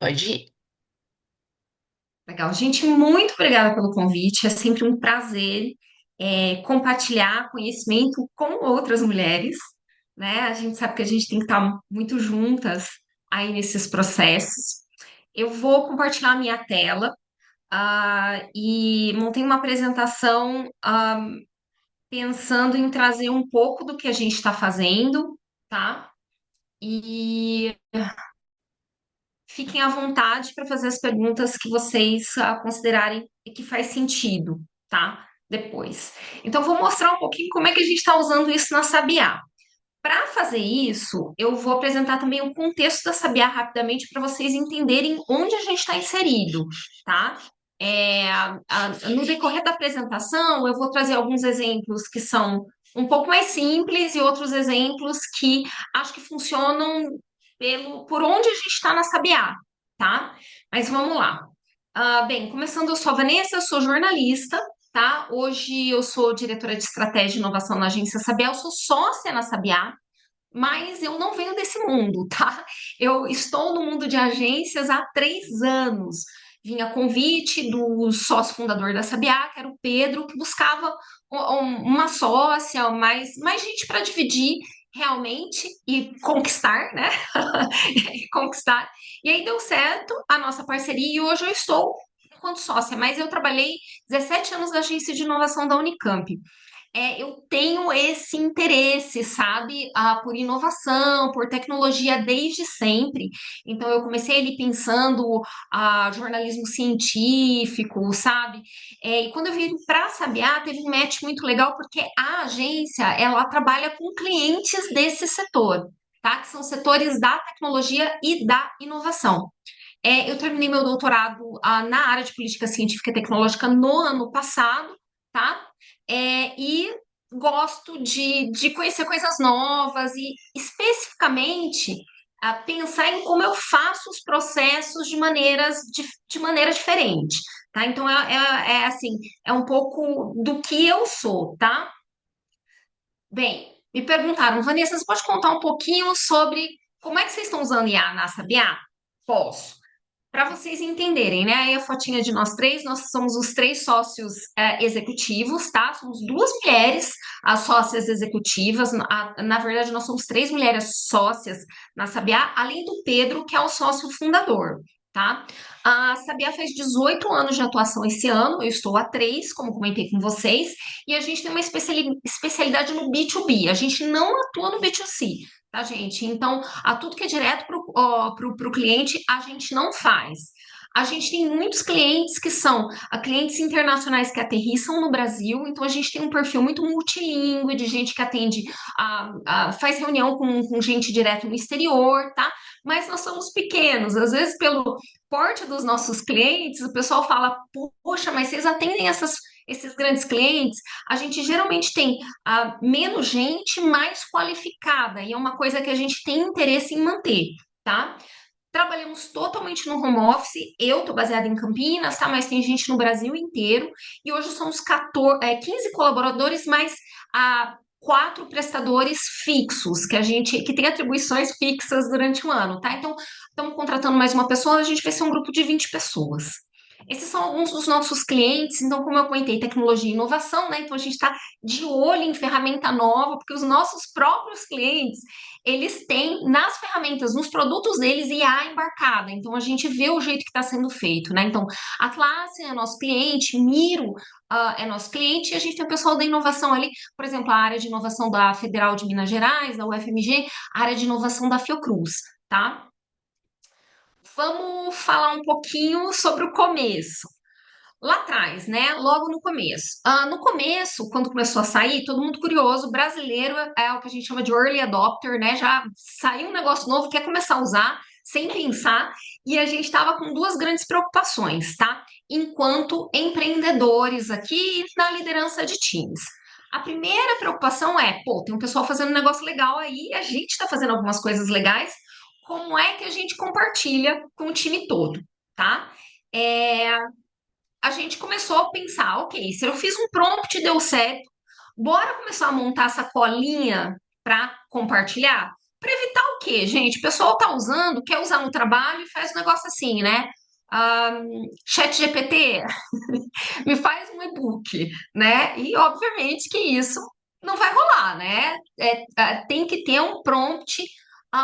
Pode ir. Legal, gente, muito obrigada pelo convite. É sempre um prazer compartilhar conhecimento com outras mulheres, né? A gente sabe que a gente tem que estar muito juntas aí nesses processos. Eu vou compartilhar a minha tela, e montei uma apresentação, pensando em trazer um pouco do que a gente está fazendo, tá? E fiquem à vontade para fazer as perguntas que vocês considerarem que faz sentido, tá? Depois. Então, vou mostrar um pouquinho como é que a gente está usando isso na Sabiá. Para fazer isso, eu vou apresentar também o contexto da Sabiá rapidamente para vocês entenderem onde a gente está inserido, tá? No decorrer da apresentação, eu vou trazer alguns exemplos que são um pouco mais simples e outros exemplos que acho que funcionam por onde a gente está na Sabiá, tá? Mas vamos lá. Bem, começando, eu sou a Vanessa, eu sou jornalista, tá? Hoje eu sou diretora de estratégia e inovação na agência Sabiá, eu sou sócia na Sabiá, mas eu não venho desse mundo, tá? Eu estou no mundo de agências há 3 anos. Vim a convite do sócio fundador da Sabiá, que era o Pedro, que buscava uma sócia, mais gente para dividir realmente e conquistar, né? E conquistar. E aí deu certo a nossa parceria e hoje eu estou enquanto sócia, mas eu trabalhei 17 anos na agência de inovação da Unicamp. Eu tenho esse interesse, sabe, por inovação, por tecnologia desde sempre. Então, eu comecei ali pensando jornalismo científico, sabe? E quando eu vim para a Sabiá, teve um match muito legal, porque a agência, ela trabalha com clientes desse setor, tá? Que são setores da tecnologia e da inovação. Eu terminei meu doutorado na área de política científica e tecnológica no ano passado, tá? E gosto de conhecer coisas novas e, especificamente, pensar em como eu faço os processos de maneira diferente, tá? Então, assim, é um pouco do que eu sou, tá? Bem, me perguntaram, Vanessa, você pode contar um pouquinho sobre como é que vocês estão usando IA na Sabiá? Posso. Para vocês entenderem, né? Aí a fotinha de nós três, nós somos os três sócios executivos, tá? Somos duas mulheres, as sócias executivas. Na verdade, nós somos três mulheres sócias na Sabiá, além do Pedro, que é o sócio fundador, tá? A Sabiá fez 18 anos de atuação esse ano, eu estou há 3, como comentei com vocês, e a gente tem uma especialidade no B2B, a gente não atua no B2C, tá, gente? Então, tudo que é direto para o cliente, a gente não faz. A gente tem muitos clientes que são clientes internacionais que aterrissam no Brasil, então a gente tem um perfil muito multilíngue de gente que atende, faz reunião com gente direto no exterior, tá? Mas nós somos pequenos, às vezes pelo porte dos nossos clientes, o pessoal fala, poxa, mas vocês atendem esses grandes clientes? A gente geralmente tem menos gente mais qualificada, e é uma coisa que a gente tem interesse em manter, tá? Trabalhamos totalmente no home office. Eu estou baseada em Campinas, tá? Mas tem gente no Brasil inteiro. E hoje somos 15 colaboradores, mais 4 prestadores fixos, que tem atribuições fixas durante o ano, tá? Então, estamos contratando mais uma pessoa, a gente vai ser um grupo de 20 pessoas. Esses são alguns dos nossos clientes. Então, como eu comentei, tecnologia e inovação, né? Então, a gente está de olho em ferramenta nova, porque os nossos próprios clientes eles têm nas ferramentas, nos produtos deles, IA embarcada. Então, a gente vê o jeito que está sendo feito, né? Então, Atlassian é nosso cliente, Miro é nosso cliente, e a gente tem o pessoal da inovação ali, por exemplo, a área de inovação da Federal de Minas Gerais, da UFMG, a área de inovação da Fiocruz, tá? Vamos falar um pouquinho sobre o começo. Lá atrás, né? Logo no começo. No começo, quando começou a sair, todo mundo curioso, brasileiro é o que a gente chama de early adopter, né? Já saiu um negócio novo, quer começar a usar sem pensar, e a gente estava com duas grandes preocupações, tá? Enquanto empreendedores aqui na liderança de times. A primeira preocupação é, pô, tem um pessoal fazendo um negócio legal aí, a gente está fazendo algumas coisas legais, como é que a gente compartilha com o time todo, tá? É, a gente começou a pensar, ok, se eu fiz um prompt e deu certo, bora começar a montar essa colinha para compartilhar? Para evitar o quê, gente? O pessoal tá usando, quer usar no trabalho e faz um negócio assim, né? Ah, Chat GPT, me faz um e-book, né? E obviamente que isso não vai rolar, né? Tem que ter um prompt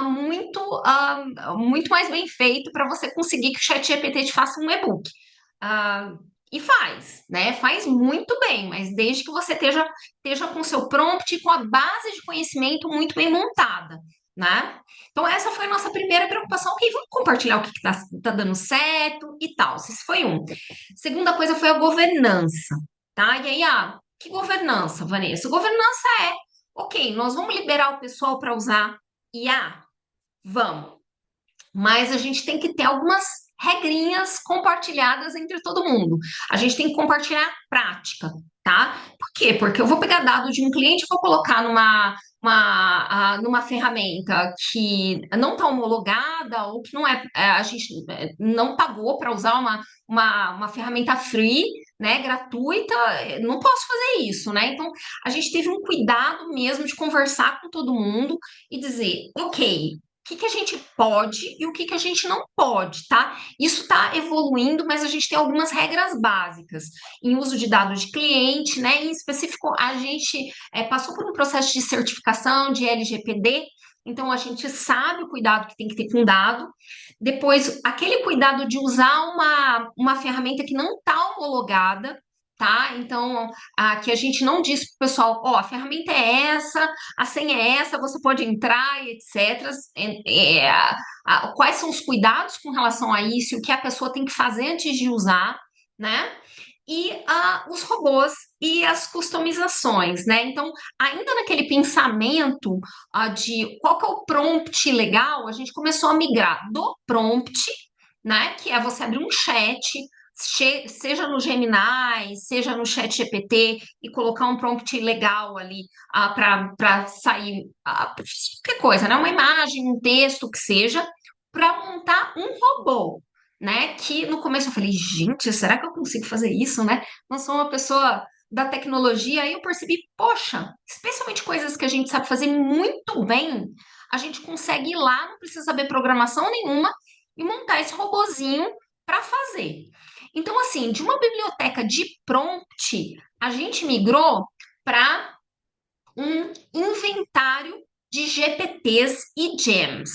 muito mais bem feito para você conseguir que o Chat GPT te faça um e-book. Ah, e faz, né? Faz muito bem, mas desde que você esteja com o seu prompt e com a base de conhecimento muito bem montada, né? Então, essa foi a nossa primeira preocupação. Ok, vamos compartilhar o que tá dando certo e tal. Esse foi um. Segunda coisa foi a governança, tá? E aí, que governança, Vanessa? Governança é, ok, nós vamos liberar o pessoal para usar IA? Vamos. Mas a gente tem que ter algumas regrinhas compartilhadas entre todo mundo. A gente tem que compartilhar prática, tá? Por quê? Porque eu vou pegar dado de um cliente e vou colocar numa ferramenta que não está homologada ou que não a gente não pagou para usar uma ferramenta free, né, gratuita, não posso fazer isso, né? Então, a gente teve um cuidado mesmo de conversar com todo mundo e dizer, ok, que a gente pode e o que a gente não pode, tá? Isso está evoluindo, mas a gente tem algumas regras básicas em uso de dados de cliente, né? Em específico, a gente passou por um processo de certificação de LGPD, então a gente sabe o cuidado que tem que ter com dado. Depois, aquele cuidado de usar uma ferramenta que não está homologada. Tá? Então, que a gente não diz para o pessoal, ó, a ferramenta é essa, a senha é essa, você pode entrar e etc. Quais são os cuidados com relação a isso, o que a pessoa tem que fazer antes de usar, né? E os robôs e as customizações, né? Então, ainda naquele pensamento de qual que é o prompt legal, a gente começou a migrar do prompt, né? Que é você abrir um chat, seja no Gemini, seja no Chat GPT, e colocar um prompt legal ali para sair qualquer coisa, né? Uma imagem, um texto, que seja, para montar um robô, né? Que no começo eu falei, gente, será que eu consigo fazer isso, né? Não sou uma pessoa da tecnologia, aí eu percebi, poxa, especialmente coisas que a gente sabe fazer muito bem, a gente consegue ir lá, não precisa saber programação nenhuma, e montar esse robozinho para fazer. Então, assim, de uma biblioteca de prompt, a gente migrou para um inventário de GPTs e GEMs.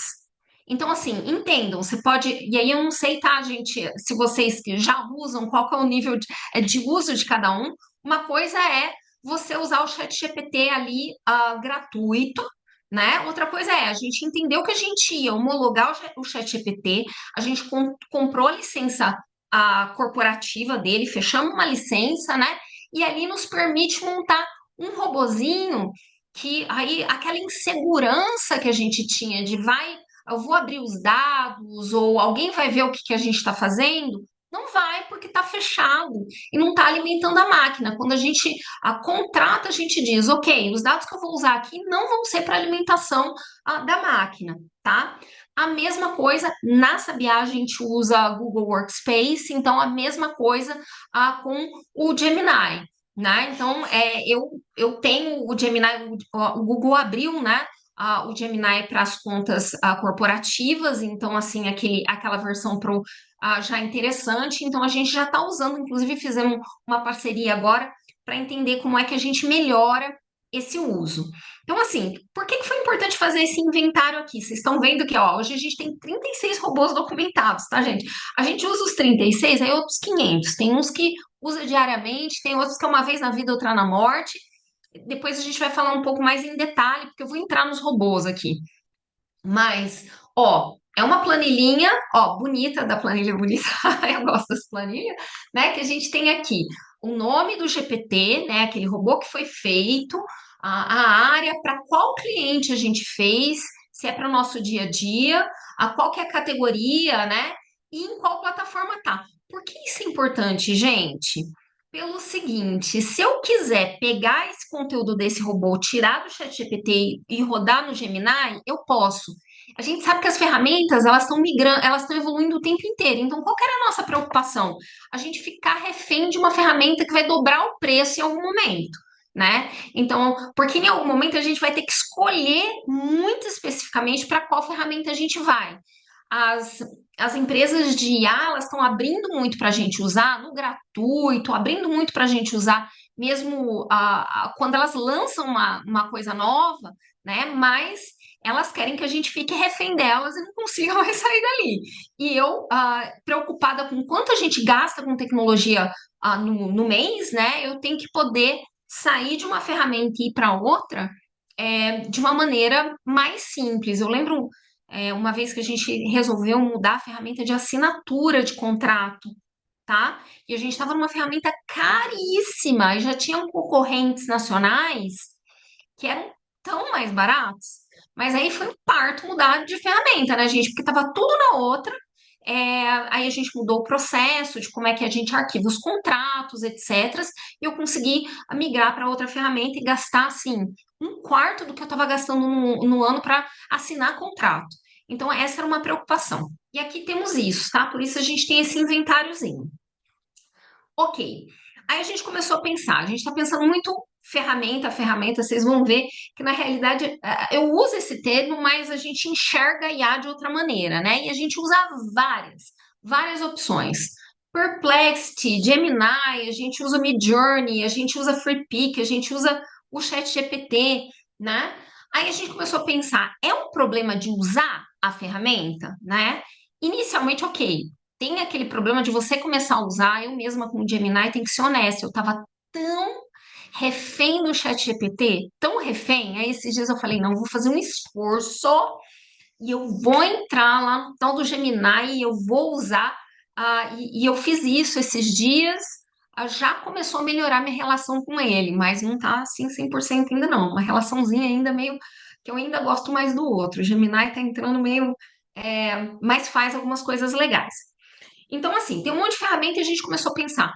Então, assim, entendam, você pode. E aí eu não sei, tá, gente, se vocês que já usam, qual que é o nível de uso de cada um. Uma coisa é você usar o chat GPT ali gratuito, né? Outra coisa é a gente entendeu que a gente ia homologar o chat GPT, a gente comprou a licença corporativa dele, fechamos uma licença, né? E ali nos permite montar um robozinho que aí aquela insegurança que a gente tinha de eu vou abrir os dados ou alguém vai ver o que a gente está fazendo, não vai porque está fechado e não está alimentando a máquina. Quando a gente contrata, a gente diz, ok, os dados que eu vou usar aqui não vão ser para alimentação da máquina, tá? A mesma coisa na Sabiá a gente usa Google Workspace, então a mesma coisa com o Gemini, né? Então, eu tenho o Gemini, o Google abriu, né? O Gemini para as contas corporativas, então, assim, aquela versão Pro já é interessante. Então, a gente já está usando, inclusive, fizemos uma parceria agora para entender como é que a gente melhora esse uso. Então, assim, por que que foi importante fazer esse inventário aqui? Vocês estão vendo que, ó, hoje a gente tem 36 robôs documentados, tá, gente? A gente usa os 36, aí outros 500. Tem uns que usa diariamente, tem outros que é uma vez na vida, outra na morte. Depois a gente vai falar um pouco mais em detalhe, porque eu vou entrar nos robôs aqui. Mas, ó, é uma planilhinha, ó, bonita, da planilha bonita, eu gosto das planilhas, né? Que a gente tem aqui o nome do GPT, né? Aquele robô que foi feito, a área, para qual cliente a gente fez, se é para o nosso dia a dia, qual que é a categoria, né? E em qual plataforma tá. Por que isso é importante, gente? Pelo seguinte, se eu quiser pegar esse conteúdo desse robô, tirar do ChatGPT e rodar no Gemini, eu posso. A gente sabe que as ferramentas, elas estão migrando, elas estão evoluindo o tempo inteiro. Então, qual que era a nossa preocupação? A gente ficar refém de uma ferramenta que vai dobrar o preço em algum momento. né? Então, porque em algum momento a gente vai ter que escolher muito especificamente para qual ferramenta a gente vai. As, as empresas de IA, elas estão abrindo muito para a gente usar no gratuito, abrindo muito para a gente usar mesmo quando elas lançam uma coisa nova, né? Mas elas querem que a gente fique refém delas e não consiga mais sair dali. E eu, preocupada com quanto a gente gasta com tecnologia, no mês, né? Eu tenho que poder sair de uma ferramenta e ir para outra, de uma maneira mais simples. Eu lembro, uma vez que a gente resolveu mudar a ferramenta de assinatura de contrato, tá? E a gente estava numa ferramenta caríssima e já tinham concorrentes nacionais que eram tão mais baratos. Mas aí foi um parto mudar de ferramenta, né, gente? Porque estava tudo na outra. Aí a gente mudou o processo de como é que a gente arquiva os contratos, etc. E eu consegui migrar para outra ferramenta e gastar, assim, um quarto do que eu estava gastando no ano para assinar contrato. Então, essa era uma preocupação. E aqui temos isso, tá? Por isso a gente tem esse inventáriozinho. Ok. Aí a gente começou a pensar, a gente está pensando muito ferramenta a ferramenta, vocês vão ver que na realidade eu uso esse termo, mas a gente enxerga IA de outra maneira, né? E a gente usa várias opções. Perplexity, Gemini, a gente usa Midjourney, a gente usa Freepik, a gente usa o ChatGPT, né? Aí a gente começou a pensar, é um problema de usar a ferramenta, né? Inicialmente, ok, tem aquele problema de você começar a usar, eu mesma com o Gemini, tem que ser honesta, eu tava tão refém do chat GPT, tão refém, aí esses dias eu falei, não, vou fazer um esforço e eu vou entrar lá no tal do Gemini e eu vou usar, e eu fiz isso esses dias, já começou a melhorar minha relação com ele, mas não tá assim 100% ainda não, uma relaçãozinha ainda meio, que eu ainda gosto mais do outro, o Gemini tá entrando meio, mas faz algumas coisas legais. Então, assim, tem um monte de ferramenta e a gente começou a pensar.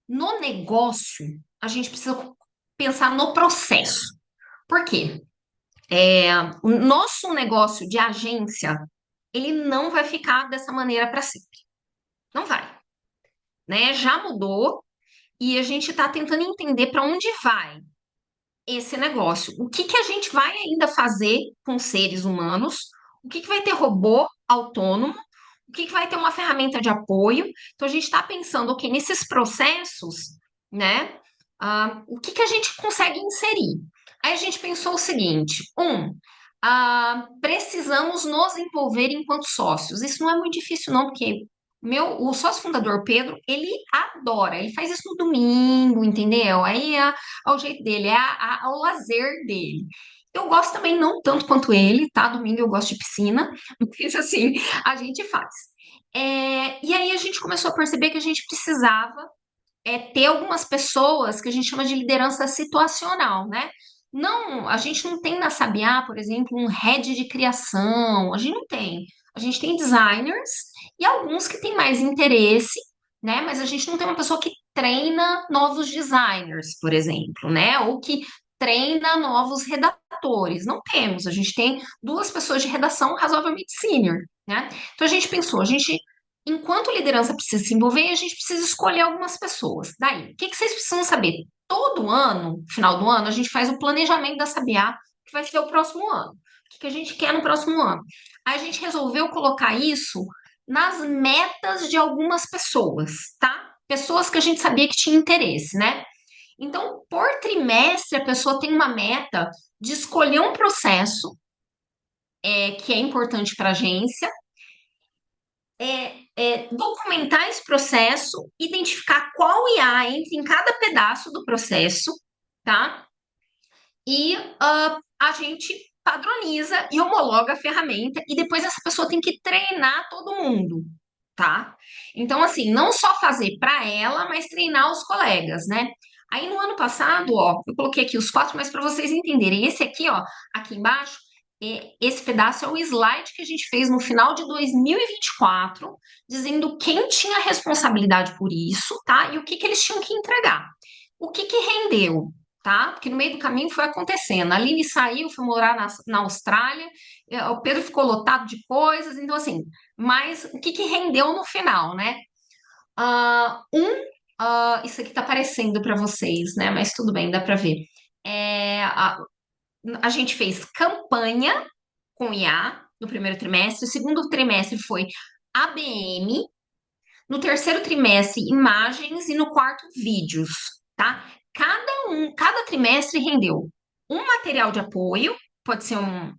No negócio, a gente precisa pensar no processo. Por quê? O nosso negócio de agência, ele não vai ficar dessa maneira para sempre. Não vai, né? Já mudou e a gente está tentando entender para onde vai esse negócio. O que que a gente vai ainda fazer com seres humanos? O que que vai ter robô autônomo? O que que vai ter uma ferramenta de apoio? Então a gente está pensando, ok, nesses processos, né? O que que a gente consegue inserir? Aí a gente pensou o seguinte: precisamos nos envolver enquanto sócios. Isso não é muito difícil, não, porque o sócio fundador Pedro, ele adora, ele faz isso no domingo, entendeu? Aí é o jeito dele, é o lazer dele. Eu gosto também, não tanto quanto ele, tá? Domingo eu gosto de piscina, mas assim, a gente faz. E aí a gente começou a perceber que a gente precisava ter algumas pessoas que a gente chama de liderança situacional, né? Não, a gente não tem na Sabiá, por exemplo, um head de criação, a gente não tem. A gente tem designers e alguns que têm mais interesse, né? Mas a gente não tem uma pessoa que treina novos designers, por exemplo, né? Ou que treina novos redatores. Não temos. A gente tem duas pessoas de redação razoavelmente senior, né? Então a gente pensou, enquanto liderança precisa se envolver, a gente precisa escolher algumas pessoas. Daí, o que que vocês precisam saber? Todo ano, final do ano, a gente faz o planejamento da Sabiá, que vai ser o próximo ano. O que que a gente quer no próximo ano? Aí a gente resolveu colocar isso nas metas de algumas pessoas, tá? Pessoas que a gente sabia que tinha interesse, né? Então, por trimestre, a pessoa tem uma meta de escolher um processo, que é importante para a agência, documentar esse processo, identificar qual IA entra em cada pedaço do processo, tá? E a gente padroniza e homologa a ferramenta, e depois essa pessoa tem que treinar todo mundo, tá? Então, assim, não só fazer para ela, mas treinar os colegas, né? Aí no ano passado, ó, eu coloquei aqui os quatro, mas para vocês entenderem, esse aqui, ó, aqui embaixo, esse pedaço é o slide que a gente fez no final de 2024, dizendo quem tinha responsabilidade por isso, tá? E o que que eles tinham que entregar. O que que rendeu? Tá? Porque no meio do caminho foi acontecendo. A Aline saiu, foi morar na Austrália, o Pedro ficou lotado de coisas, então assim, mas o que que rendeu no final, né? Ah, um, isso aqui tá aparecendo para vocês, né? Mas tudo bem, dá para ver. A gente fez campanha com IA no primeiro trimestre, o segundo trimestre foi ABM, no terceiro trimestre, imagens e no quarto, vídeos, tá? Cada trimestre rendeu um material de apoio, pode ser uma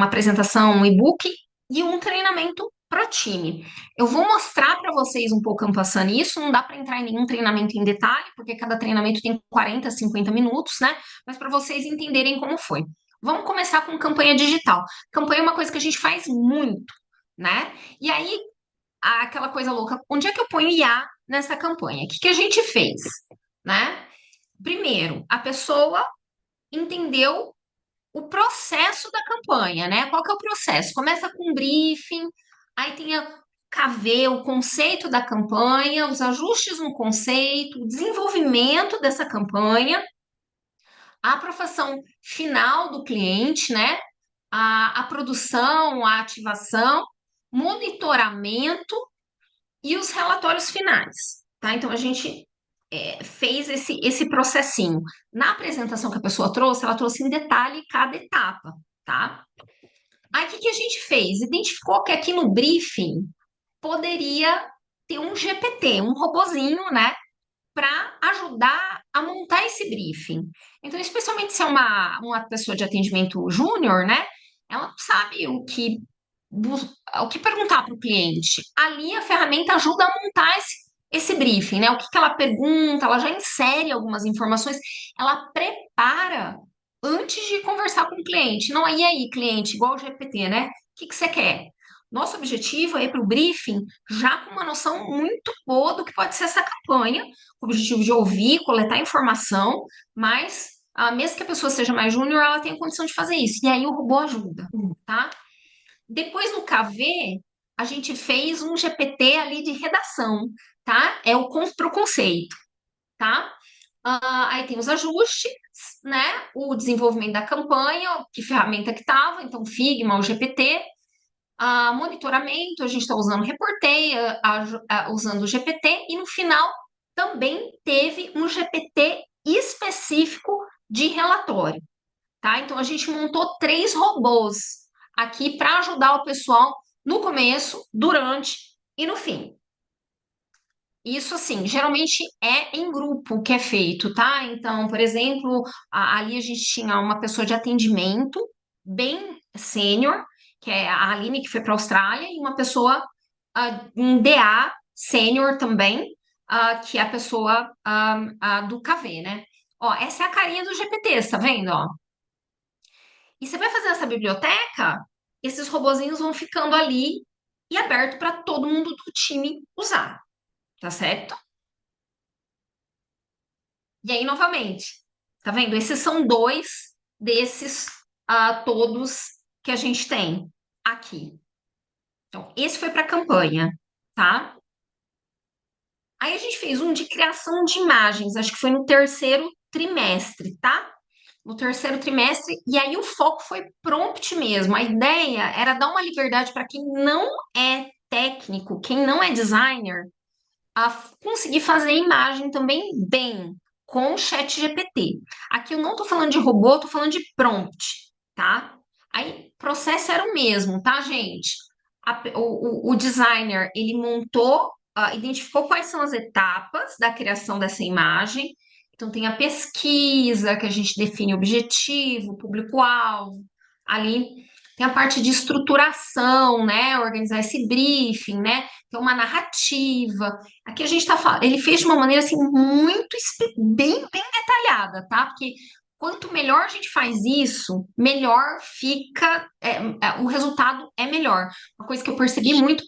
apresentação, um e-book e um treinamento pro time. Eu vou mostrar para vocês um pouco passando isso, não dá para entrar em nenhum treinamento em detalhe, porque cada treinamento tem 40, 50 minutos, né? Mas para vocês entenderem como foi. Vamos começar com campanha digital. Campanha é uma coisa que a gente faz muito, né? E aí, aquela coisa louca, onde é que eu ponho IA nessa campanha? O que que a gente fez, né? Primeiro, a pessoa entendeu o processo da campanha, né? Qual que é o processo? Começa com um briefing, aí tem a KV, o conceito da campanha, os ajustes no conceito, o desenvolvimento dessa campanha, a aprovação final do cliente, né? A produção, a ativação, monitoramento e os relatórios finais, tá? Então a gente fez esse processinho. Na apresentação que a pessoa trouxe, ela trouxe em detalhe cada etapa, tá? Aí o que que a gente fez? Identificou que aqui no briefing poderia ter um GPT, um robozinho, né? Para ajudar a montar esse briefing. Então, especialmente se é uma pessoa de atendimento júnior, né? Ela sabe o que perguntar para o cliente. Ali a ferramenta ajuda a montar esse briefing, né? O que que ela pergunta, ela já insere algumas informações, ela prepara antes de conversar com o cliente. Não, e aí, cliente, igual o GPT, né? O que que você quer? Nosso objetivo é ir para o briefing já com uma noção muito boa do que pode ser essa campanha, com o objetivo de ouvir, coletar informação, mas mesmo que a pessoa seja mais júnior, ela tem a condição de fazer isso. E aí o robô ajuda, tá? Depois no KV, a gente fez um GPT ali de redação, tá? É o pro conceito, tá? Aí tem os ajustes, né? O desenvolvimento da campanha, que ferramenta que estava, então Figma, o GPT, monitoramento, a gente está usando Reportei, usando o GPT, e no final também teve um GPT específico de relatório, tá? Então a gente montou três robôs aqui para ajudar o pessoal no começo, durante e no fim. Isso, assim, geralmente é em grupo que é feito, tá? Então, por exemplo, ali a gente tinha uma pessoa de atendimento bem sênior, que é a Aline, que foi para a Austrália, e uma pessoa, um DA sênior também, que é a pessoa do KV, né? Ó, essa é a carinha do GPT, tá vendo, ó? E você vai fazer essa biblioteca, esses robozinhos vão ficando ali e aberto para todo mundo do time usar, tá certo? E aí, novamente, tá vendo? Esses são dois desses todos que a gente tem aqui. Então, esse foi para campanha, tá? Aí a gente fez um de criação de imagens, acho que foi no terceiro trimestre, tá? No terceiro trimestre, e aí o foco foi prompt mesmo. A ideia era dar uma liberdade para quem não é técnico, quem não é designer, a conseguir fazer imagem também bem com o chat GPT. Aqui eu não estou falando de robô, estou falando de prompt, tá? Aí o processo era o mesmo, tá, gente? O designer, ele montou, identificou quais são as etapas da criação dessa imagem. Então, tem a pesquisa, que a gente define o objetivo, público-alvo, ali tem a parte de estruturação, né? Organizar esse briefing, né? Tem uma narrativa. Aqui a gente está falando, ele fez de uma maneira assim muito bem detalhada, tá? Porque quanto melhor a gente faz isso, melhor fica, o resultado é melhor. Uma coisa que eu percebi muito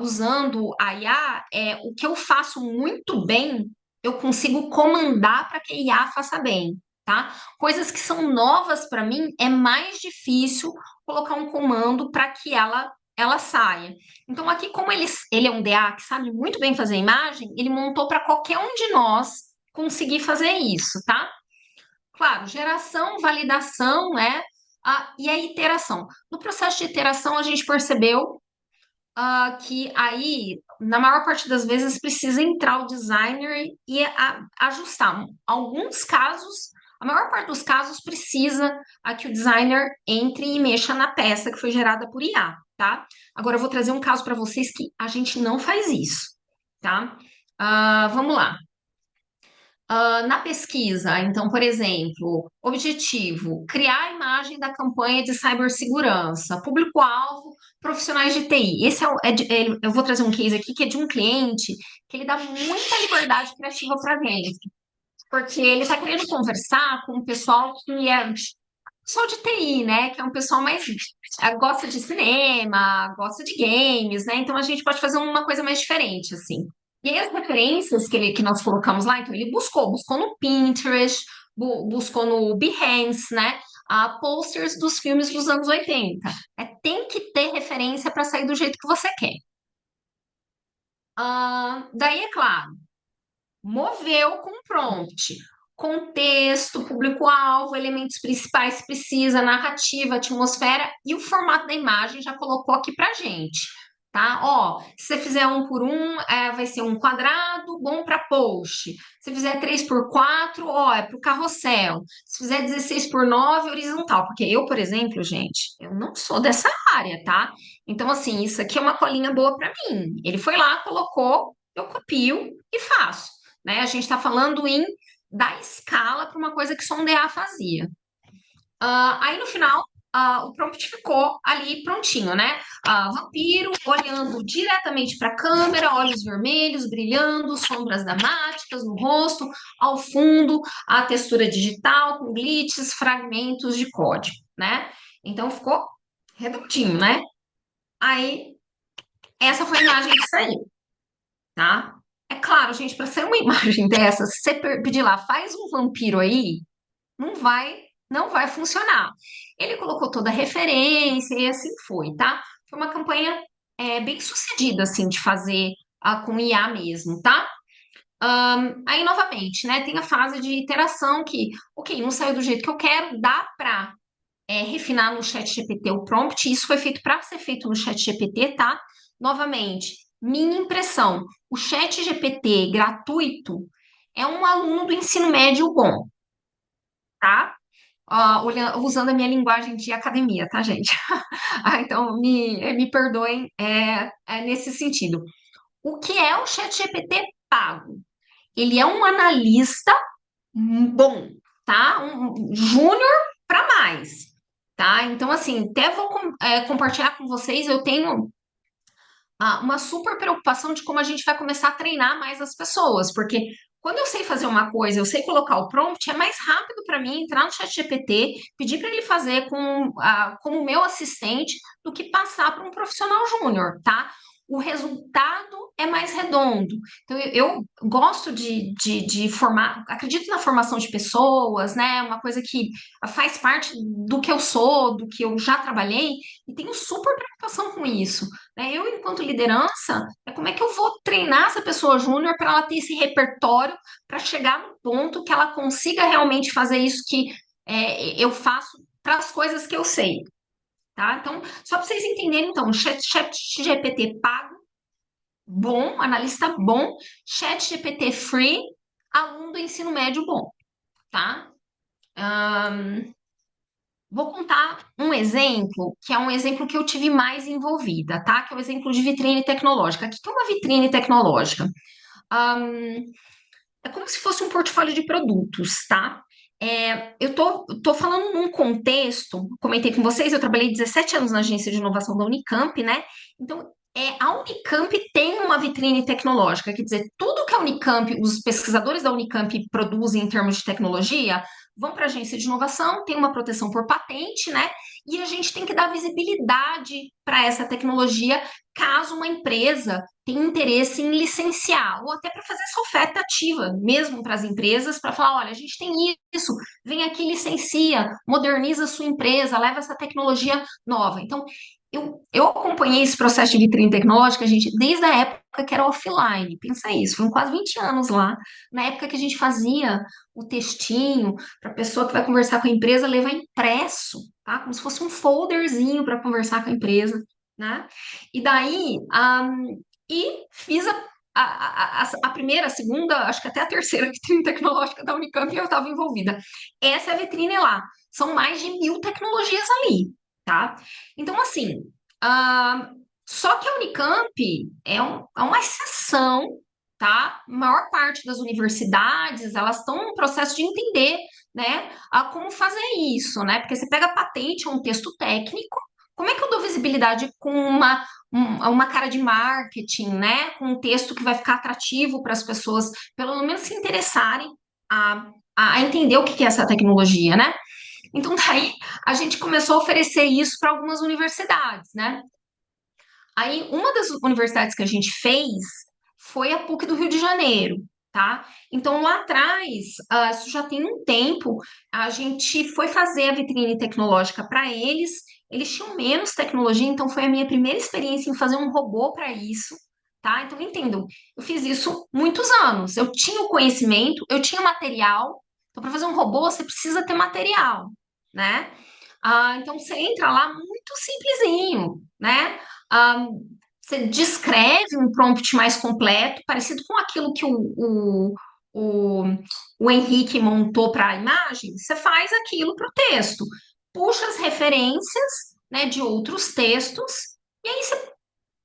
usando a IA é o que eu faço muito bem, eu consigo comandar para que a IA faça bem, tá? Coisas que são novas para mim é mais difícil colocar um comando para que ela saia. Então, aqui, como ele é um DA que sabe muito bem fazer imagem, ele montou para qualquer um de nós conseguir fazer isso, tá? Claro, geração, validação, né? E a iteração. No processo de iteração, a gente percebeu que aí, na maior parte das vezes, precisa entrar o designer e ajustar. Alguns casos, A maior parte dos casos precisa que o designer entre e mexa na peça que foi gerada por IA, tá? Agora eu vou trazer um caso para vocês que a gente não faz isso, tá? Vamos lá. Na pesquisa, então, por exemplo, objetivo: criar a imagem da campanha de cibersegurança, público-alvo, profissionais de TI. Esse eu vou trazer um case aqui que é de um cliente que ele dá muita liberdade criativa para a gente, porque ele está querendo conversar com o pessoal que é pessoal de TI, né? Que é um pessoal mais gosta de cinema, gosta de games, né? Então a gente pode fazer uma coisa mais diferente, assim. E aí as referências que nós colocamos lá, então ele buscou no Pinterest, buscou no Behance, né? Posters dos filmes dos anos 80. Tem que ter referência para sair do jeito que você quer. Daí, é claro, moveu com prompt. Contexto, público-alvo, elementos principais, precisa, narrativa, atmosfera e o formato da imagem já colocou aqui pra gente, tá? Ó, se você fizer um por um, vai ser um quadrado, bom para post. Se fizer 3 por 4, ó, é para o carrossel. Se fizer 16 por 9, horizontal. Porque eu, por exemplo, gente, eu não sou dessa área, tá? Então, assim, isso aqui é uma colinha boa para mim. Ele foi lá, colocou, eu copio e faço, né? A gente está falando em dar escala para uma coisa que só um DA fazia. Aí no final, o prompt ficou ali prontinho, né? Vampiro olhando diretamente para a câmera, olhos vermelhos brilhando, sombras dramáticas no rosto, ao fundo, a textura digital com glitches, fragmentos de código, né? Então ficou redondinho, né? Aí, essa foi a imagem que saiu, tá? É claro, gente, para ser uma imagem dessa, se você pedir lá, faz um vampiro aí, não vai, não vai funcionar. Ele colocou toda a referência e assim foi, tá? Foi uma campanha bem sucedida, assim, de fazer com IA mesmo, tá? Aí, novamente, né, tem a fase de iteração que, ok, não saiu do jeito que eu quero, dá para refinar no chat GPT o prompt, isso foi feito para ser feito no chat GPT, tá? Novamente, minha impressão, o chat GPT gratuito é um aluno do ensino médio bom, tá? Usando a minha linguagem de academia, tá, gente? Então, me perdoem nesse sentido. O que é o ChatGPT pago? Ele é um analista bom, tá? Um júnior para mais, tá? Então, assim, até vou compartilhar com vocês, eu tenho uma super preocupação de como a gente vai começar a treinar mais as pessoas, porque quando eu sei fazer uma coisa, eu sei colocar o prompt, é mais rápido para mim entrar no chat GPT, pedir para ele fazer como meu assistente, do que passar para um profissional júnior, tá? O resultado é mais redondo. Então, eu gosto de formar, acredito na formação de pessoas, né? Uma coisa que faz parte do que eu sou, do que eu já trabalhei, e tenho super preocupação com isso, né? Eu, enquanto liderança, como é que eu vou treinar essa pessoa júnior para ela ter esse repertório para chegar no ponto que ela consiga realmente fazer isso que eu faço para as coisas que eu sei, tá? Então, só para vocês entenderem, então, chat GPT pago, bom, analista bom, chat GPT free, aluno do ensino médio bom, tá? Vou contar um exemplo, que é um exemplo que eu tive mais envolvida, tá? Que é o exemplo de vitrine tecnológica. O que é uma vitrine tecnológica? Ahn, É como se fosse um portfólio de produtos, tá? Eu tô falando num contexto, comentei com vocês, eu trabalhei 17 anos na agência de inovação da Unicamp, né? Então, a Unicamp tem uma vitrine tecnológica, quer dizer, tudo que a Unicamp, os pesquisadores da Unicamp produzem em termos de tecnologia, vão para a agência de inovação, tem uma proteção por patente, né? E a gente tem que dar visibilidade para essa tecnologia caso uma empresa tenha interesse em licenciar, ou até para fazer essa oferta ativa, mesmo para as empresas, para falar: olha, a gente tem isso, vem aqui, licencia, moderniza a sua empresa, leva essa tecnologia nova. Então, eu acompanhei esse processo de vitrine tecnológica, gente, desde a época que era offline. Pensa isso, foram quase 20 anos lá. Na época que a gente fazia o textinho para a pessoa que vai conversar com a empresa levar impresso, tá? Como se fosse um folderzinho para conversar com a empresa, né? E daí, e fiz a primeira, a segunda, acho que até a terceira vitrine tecnológica da Unicamp eu estava envolvida. Essa é a vitrine lá. São mais de 1.000 tecnologias ali, tá? Então, assim, ah, só que a Unicamp é uma exceção, tá? A maior parte das universidades, elas estão no processo de entender, né, a como fazer isso, né? Porque você pega a patente, é um texto técnico, como é que eu dou visibilidade com uma cara de marketing, né? Com um texto que vai ficar atrativo para as pessoas, pelo menos se interessarem a entender o que que é essa tecnologia, né? Então, daí a gente começou a oferecer isso para algumas universidades, né? Aí, uma das universidades que a gente fez foi a PUC do Rio de Janeiro, tá? Então, lá atrás, isso já tem um tempo, a gente foi fazer a vitrine tecnológica para eles. Eles tinham menos tecnologia, então foi a minha primeira experiência em fazer um robô para isso, tá? Então, entendam, eu fiz isso muitos anos. Eu tinha o conhecimento, eu tinha material. Então, para fazer um robô, você precisa ter material, né? Então, você entra lá muito simplesinho, né? Ah, Você descreve um prompt mais completo, parecido com aquilo que o, o Henrique montou para a imagem, você faz aquilo para o texto. Puxa as referências, né, de outros textos, e aí o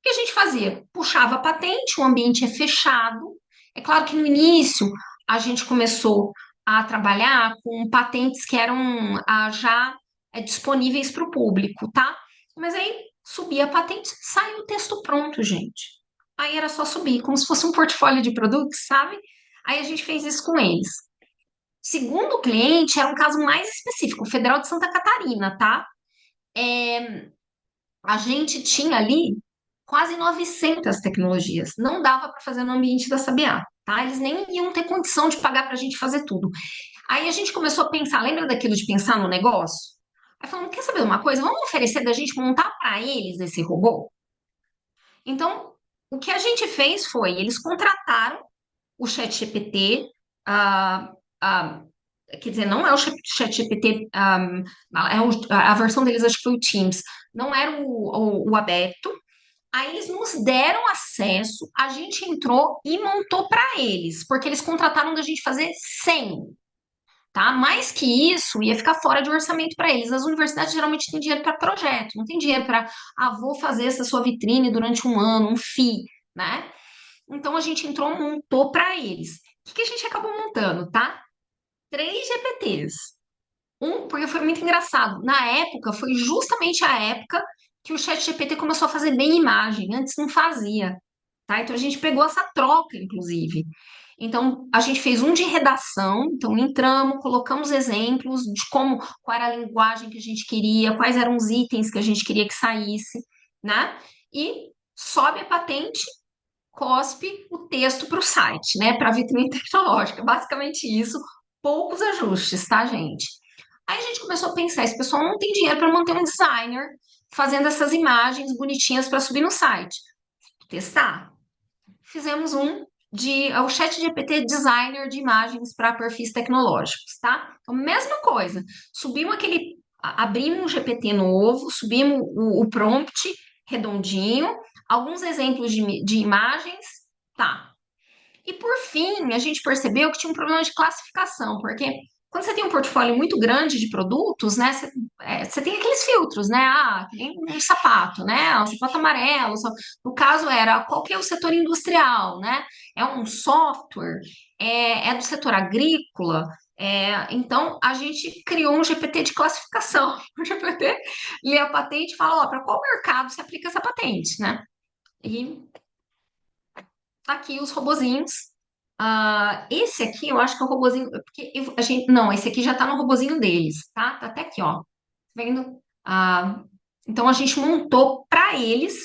que a gente fazia? Puxava a patente, o ambiente é fechado. É claro que no início a gente começou a trabalhar com patentes que eram já disponíveis para o público, tá? Mas aí subia a patente, saiu o texto pronto, gente. Aí era só subir, como se fosse um portfólio de produtos, sabe? Aí a gente fez isso com eles. Segundo cliente, era um caso mais específico, o Federal de Santa Catarina, tá? A gente tinha ali quase 900 tecnologias. Não dava para fazer no ambiente da Sabiá, tá? Eles nem iam ter condição de pagar para a gente fazer tudo. Aí a gente começou a pensar, lembra daquilo de pensar no negócio? Aí falamos, quer saber uma coisa? Vamos oferecer da gente montar para eles esse robô? Então, o que a gente fez foi, eles contrataram o ChatGPT, ah, ah, quer dizer, não é o ChatGPT, a versão deles acho que foi o Teams, não era o aberto. Aí eles nos deram acesso, a gente entrou e montou para eles, porque eles contrataram da gente fazer 100, tá? Mais que isso, ia ficar fora de orçamento para eles. As universidades geralmente têm dinheiro para projeto, não tem dinheiro para, vou fazer essa sua vitrine durante um ano, um FII, né? Então a gente entrou, montou para eles. O que que a gente acabou montando, tá? Três GPTs. Porque foi muito engraçado. Na época, foi justamente a época que o ChatGPT começou a fazer bem imagem. Antes não fazia, tá? Então a gente pegou essa troca, inclusive. Então a gente fez um de redação. Então entramos, colocamos exemplos de qual era a linguagem que a gente queria, quais eram os itens que a gente queria que saísse, né? E sobe a patente, cospe o texto para o site, né? Para a vitrine tecnológica. Basicamente isso. Poucos ajustes, tá, gente? Aí a gente começou a pensar, esse pessoal não tem dinheiro para manter um designer fazendo essas imagens bonitinhas para subir no site. Testar. Fizemos o ChatGPT designer de imagens para perfis tecnológicos, tá? Então, mesma coisa. Abrimos um GPT novo, subimos o prompt redondinho, alguns exemplos de imagens, tá? E por fim, a gente percebeu que tinha um problema de classificação, porque quando você tem um portfólio muito grande de produtos, né, você tem aqueles filtros, né? Que nem um sapato, né? Um sapato amarelo. No caso era qual que é o setor industrial, né? É um software, é do setor agrícola. Então a gente criou um GPT de classificação. O GPT lê a patente e fala, ó, para qual mercado se aplica essa patente, né? E tá aqui os robozinhos. Esse aqui eu acho que é o robozinho. Porque a gente, não, esse aqui já tá no robozinho deles, tá? Tá até aqui, ó. Tá vendo? Então a gente montou para eles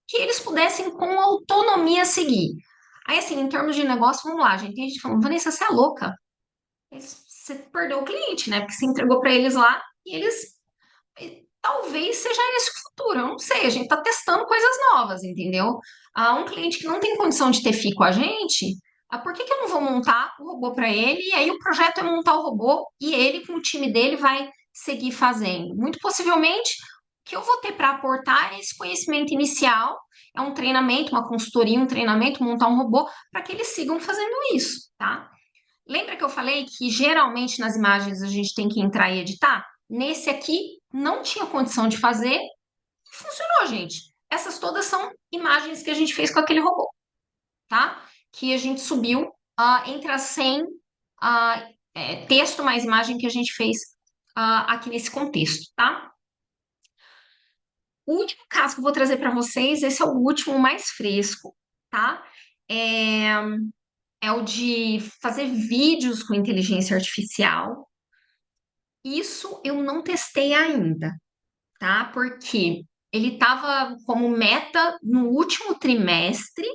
que eles pudessem com autonomia seguir. Aí, assim, em termos de negócio, vamos lá, gente. Tem gente falando, Vanessa, você é louca. Você perdeu o cliente, né? Porque você entregou para eles lá e eles. Talvez seja esse o futuro, eu não sei. A gente está testando coisas novas, entendeu? Um cliente que não tem condição de ter FII com a gente, por que que eu não vou montar o robô para ele? E aí o projeto é montar o robô e ele, com o time dele, vai seguir fazendo. Muito possivelmente, o que eu vou ter para aportar é esse conhecimento inicial, é um treinamento, uma consultoria, um treinamento, montar um robô para que eles sigam fazendo isso, tá? Lembra que eu falei que geralmente nas imagens a gente tem que entrar e editar? Nesse aqui não tinha condição de fazer, funcionou, gente. Essas todas são imagens que a gente fez com aquele robô, tá? Que a gente subiu entre as 100 texto mais imagem que a gente fez aqui nesse contexto, tá? O último caso que eu vou trazer para vocês, esse é o último mais fresco, tá? É, é o de fazer vídeos com inteligência artificial. Isso eu não testei ainda, tá? Porque ele estava como meta no último trimestre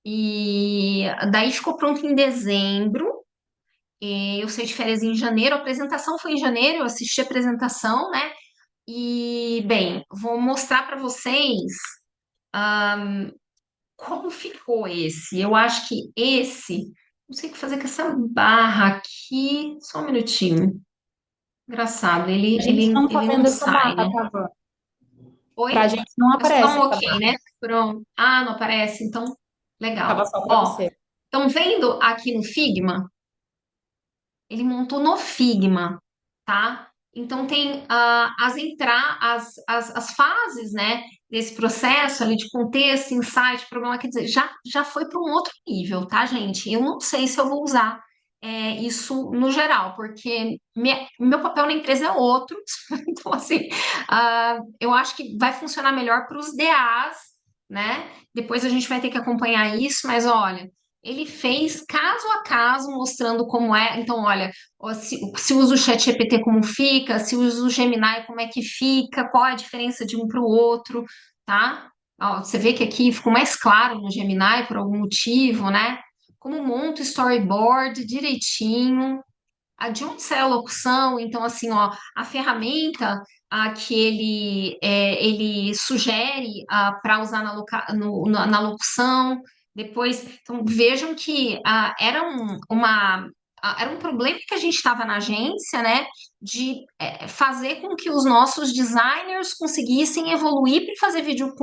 e daí ficou pronto em dezembro. E eu saí de férias em janeiro, a apresentação foi em janeiro, eu assisti a apresentação, né? E, bem, vou mostrar para vocês como ficou esse. Eu acho que esse, não sei o que fazer com essa barra aqui, só um minutinho. Engraçado, A gente não tá ele não vendo essa sai, barra, né? tá, Van? Pra Oi? gente não É só dar aparece um essa ok, barra. né? Pronto. Ah, não aparece, então, Tava legal. só pra Ó, você. estão vendo aqui no Figma? Ele montou no Figma, tá? Então tem as fases, né, desse processo ali de contexto, insight, problema, quer dizer, já foi para um outro nível, tá, gente? Eu não sei se eu vou usar isso no geral, porque meu papel na empresa é outro, então assim, eu acho que vai funcionar melhor para os DAs, né? Depois a gente vai ter que acompanhar isso, mas olha, ele fez caso a caso, mostrando como é. Então, olha, ó, se usa o ChatGPT como fica, se usa o Gemini como é que fica, qual é a diferença de um para o outro, tá? Ó, você vê que aqui ficou mais claro no Gemini por algum motivo, né? Como monta o storyboard direitinho, de onde sai a locução, então assim, ó, a ferramenta que ele sugere para usar na locução, depois, então vejam que era um problema que a gente estava na agência, né, de fazer com que os nossos designers conseguissem evoluir para fazer vídeo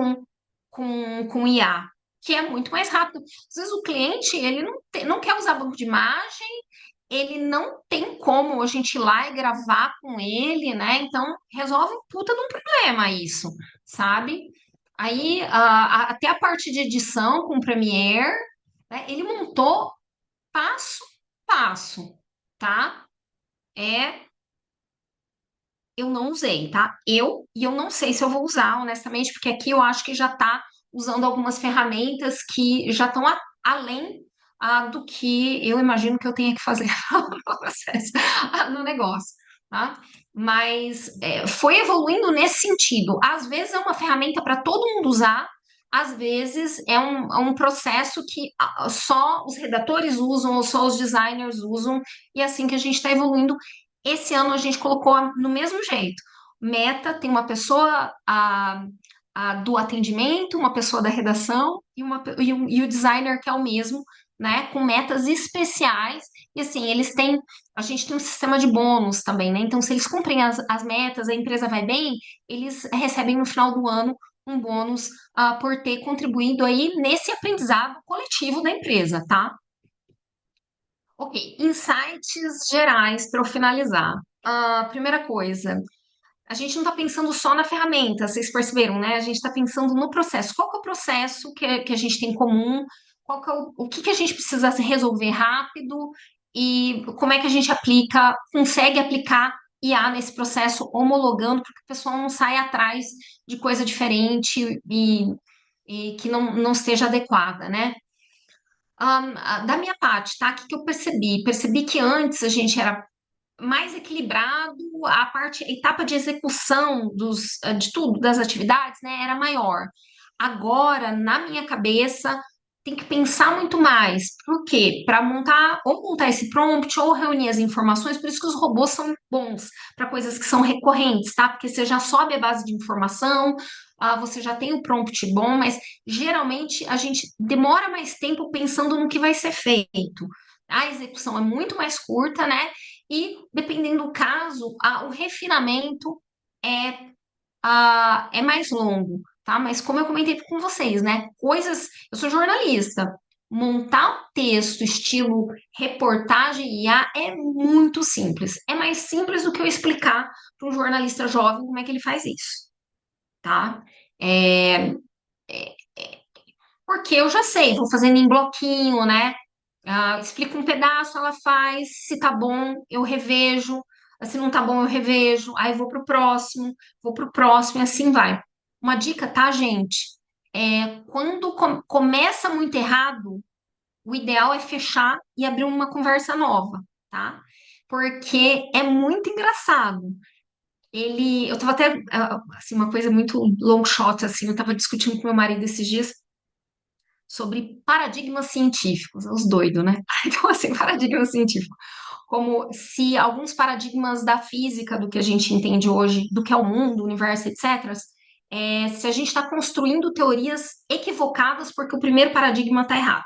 com IA, que é muito mais rápido. Às vezes o cliente, ele não quer usar banco de imagem, ele não tem como a gente ir lá e gravar com ele, né? Então, resolve um puta de um problema isso, sabe? Aí, até a parte de edição com o Premiere, né? Ele montou passo a passo, tá? É, eu não usei, tá? E eu não sei se eu vou usar, honestamente, porque aqui eu acho que já tá usando algumas ferramentas que já estão além do que eu imagino que eu tenha que fazer no processo, no negócio, tá? Mas foi evoluindo nesse sentido. Às vezes é uma ferramenta para todo mundo usar, às vezes é um processo que só os redatores usam ou só os designers usam, e é assim que a gente está evoluindo. Esse ano a gente colocou no mesmo jeito. Meta tem uma pessoa do atendimento, uma pessoa da redação e o designer que é o mesmo, né? Com metas especiais. E assim, a gente tem um sistema de bônus também, né? Então, se eles cumprem as metas, a empresa vai bem, eles recebem no final do ano um bônus por ter contribuído aí nesse aprendizado coletivo da empresa, tá? Ok, insights gerais para eu finalizar. Primeira coisa, a gente não está pensando só na ferramenta, vocês perceberam, né? A gente está pensando no processo. Qual que é o processo que a gente tem em comum? Qual que é o que a gente precisa resolver rápido? E como é que a gente consegue aplicar IA nesse processo, homologando, para que o pessoal não saia atrás de coisa diferente e que não esteja adequada, né? Da minha parte, tá? O que que eu percebi? Percebi que antes a gente era mais equilibrado, a etapa de execução de tudo, das atividades, né, era maior. Agora, na minha cabeça, tem que pensar muito mais. Por quê? Para montar esse prompt ou reunir as informações, por isso que os robôs são bons para coisas que são recorrentes, tá? Porque você já sobe a base de informação, você já tem o prompt bom, mas geralmente a gente demora mais tempo pensando no que vai ser feito. A execução é muito mais curta, né? E, dependendo do caso, o refinamento é é mais longo, tá? Mas como eu comentei com vocês, né? Eu sou jornalista. Montar um texto estilo reportagem IA é muito simples. É mais simples do que eu explicar para um jornalista jovem como é que ele faz isso, tá? É, porque eu já sei, vou fazendo em bloquinho, né? Explico um pedaço, ela faz. Se tá bom, eu revejo. Se não tá bom, eu revejo. Aí vou pro próximo e assim vai. Uma dica, tá, gente? Quando começa muito errado, o ideal é fechar e abrir uma conversa nova, tá? Porque é muito engraçado. Eu tava até, assim, uma coisa muito long shot, assim, eu tava discutindo com meu marido esses dias sobre paradigmas científicos, os doidos, né? Então, assim, paradigma científico. Como se alguns paradigmas da física, do que a gente entende hoje, do que é o mundo, o universo, etc., se a gente está construindo teorias equivocadas porque o primeiro paradigma está errado,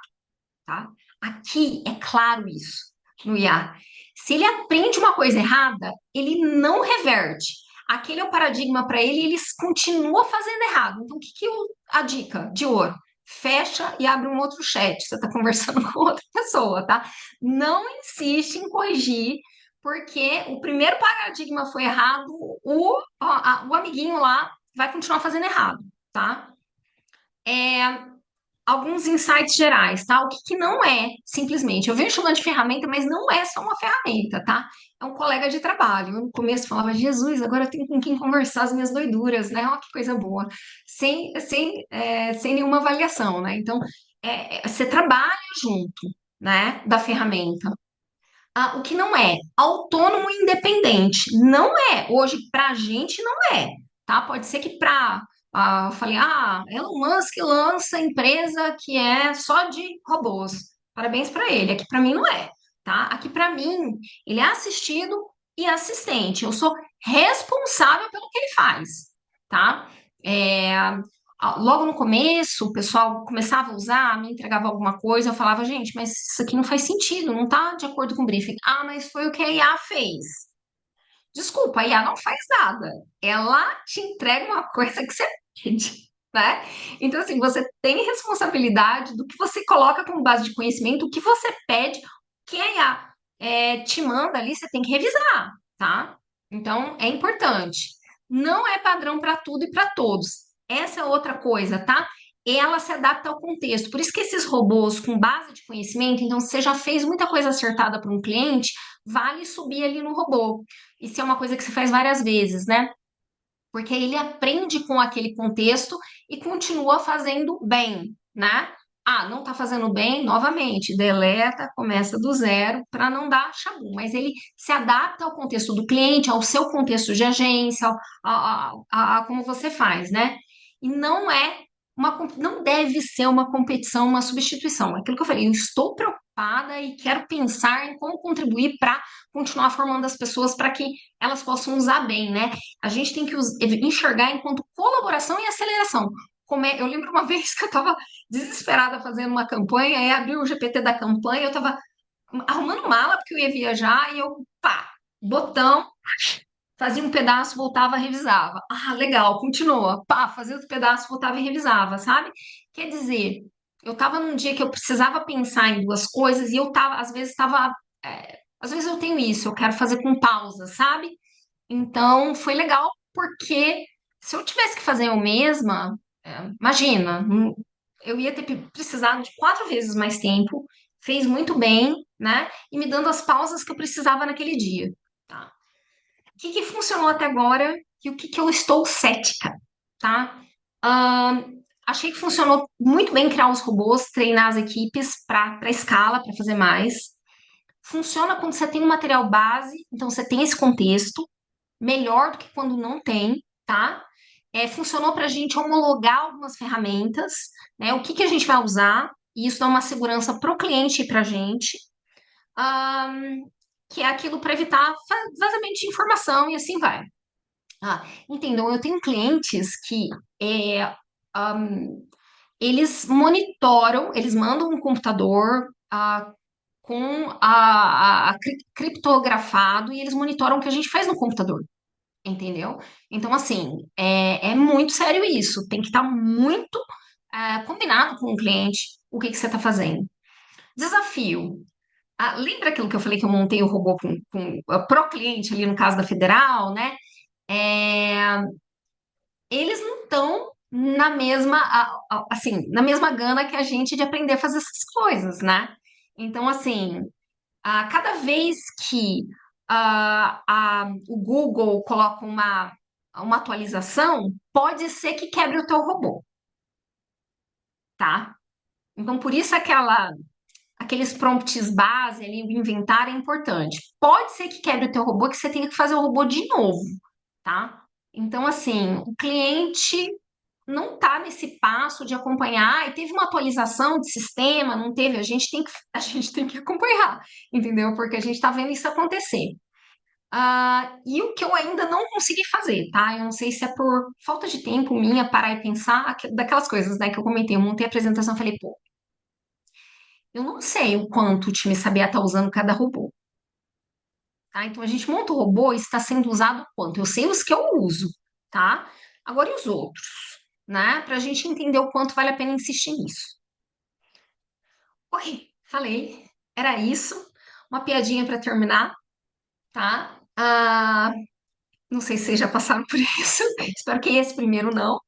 tá? Aqui é claro isso no IA. Se ele aprende uma coisa errada, ele não reverte. Aquele é o paradigma para ele e ele continua fazendo errado. Então, a dica de ouro? Fecha e abre um outro chat. Você está conversando com outra pessoa, tá? Não insiste em corrigir, porque o primeiro paradigma foi errado, o amiguinho lá vai continuar fazendo errado, tá? É, alguns insights gerais, tá? O que que não é, simplesmente. Eu venho chamando de ferramenta, mas não é só uma ferramenta, tá? É um colega de trabalho. Eu, no começo falava, Jesus, agora eu tenho com quem conversar as minhas doiduras, né? Olha que coisa boa. Sem nenhuma avaliação, né? Então, você trabalha junto, né? Da ferramenta. O que não é? Autônomo e independente. Não é. Hoje, pra gente, não é. Tá? Pode ser que eu falei, Elon Musk lança empresa que é só de robôs. Parabéns para ele. Aqui para mim não é. Tá? Aqui para mim, ele é assistido e assistente. Eu sou responsável pelo que ele faz. Tá? É, Logo no começo, o pessoal começava a usar, me entregava alguma coisa, eu falava, gente, mas isso aqui não faz sentido, não está de acordo com o briefing. Mas foi o que a IA fez. Desculpa, a IA não faz nada. Ela te entrega uma coisa que você pede, né? Então, assim, você tem responsabilidade do que você coloca como base de conhecimento, o que você pede, que a IA te manda ali, você tem que revisar, tá? Então, é importante. Não é padrão para tudo e para todos. Essa é outra coisa, tá? Ela se adapta ao contexto. Por isso que esses robôs com base de conhecimento, então, se você já fez muita coisa acertada para um cliente, vale subir ali no robô. Isso é uma coisa que se faz várias vezes, né? Porque ele aprende com aquele contexto e continua fazendo bem, né? Não tá fazendo bem, novamente, deleta, começa do zero para não dar chabu, mas ele se adapta ao contexto do cliente, ao seu contexto de agência, a como você faz, né? E não deve ser uma competição, uma substituição. Aquilo que eu falei, eu estou preocupada e quero pensar em como contribuir para continuar formando as pessoas para que elas possam usar bem, né? A gente tem que enxergar enquanto colaboração e aceleração. Eu lembro uma vez que eu estava desesperada fazendo uma campanha, aí abriu o GPT da campanha, eu estava arrumando mala porque eu ia viajar e eu, pá, botão, fazia um pedaço, voltava, revisava. Legal, continua. Pá, fazia outro pedaço, voltava e revisava, sabe? Quer dizer, eu estava num dia que eu precisava pensar em duas coisas e às vezes eu tenho isso, eu quero fazer com pausa, sabe? Então, foi legal porque se eu tivesse que fazer eu mesma, imagina, eu ia ter precisado de 4 vezes mais tempo, fez muito bem, né? E me dando as pausas que eu precisava naquele dia, tá? O que que funcionou até agora e o que que eu estou cética, tá? Achei que funcionou muito bem criar os robôs, treinar as equipes para escala, para fazer mais. Funciona quando você tem um material base, então você tem esse contexto melhor do que quando não tem, tá? Funcionou para a gente homologar algumas ferramentas, né? O que que a gente vai usar, e isso dá uma segurança para o cliente e para a gente, ahn, que é aquilo para evitar vazamento de informação e assim vai. Entendam, eu tenho clientes que ahn, eles monitoram, eles mandam um computador com criptografado e eles monitoram o que a gente faz no computador. entendeu? Então, assim, é muito sério isso. Tem que estar muito combinado com o cliente o que que você está fazendo. Desafio. Lembra aquilo que eu falei que eu montei o robô pro cliente ali no caso da Federal, né? É, eles não estão na mesma, assim, na mesma gana que a gente de aprender a fazer essas coisas, né? Então, assim, cada vez que o Google coloca uma atualização, pode ser que quebre o teu robô, tá? Então, por isso aqueles prompts base ali, o inventário é importante. Pode ser que quebre o teu robô, que você tenha que fazer o robô de novo, tá? Então, assim, o cliente não está nesse passo de acompanhar, e teve uma atualização de sistema, não teve, a gente tem que acompanhar, entendeu? Porque a gente está vendo isso acontecer. E o que eu ainda não consegui fazer, tá? Eu não sei se é por falta de tempo minha parar e pensar daquelas coisas, né, que eu comentei. Eu montei a apresentação e falei, pô, eu não sei o quanto o time sabia estar usando cada robô, tá? Então a gente monta o robô e está sendo usado quanto? Eu sei os que eu uso, tá? Agora e os outros, né? Para a gente entender o quanto vale a pena insistir nisso. Ok, falei. Era isso. Uma piadinha para terminar, tá? Não sei se vocês já passaram por isso. Espero que esse primeiro não.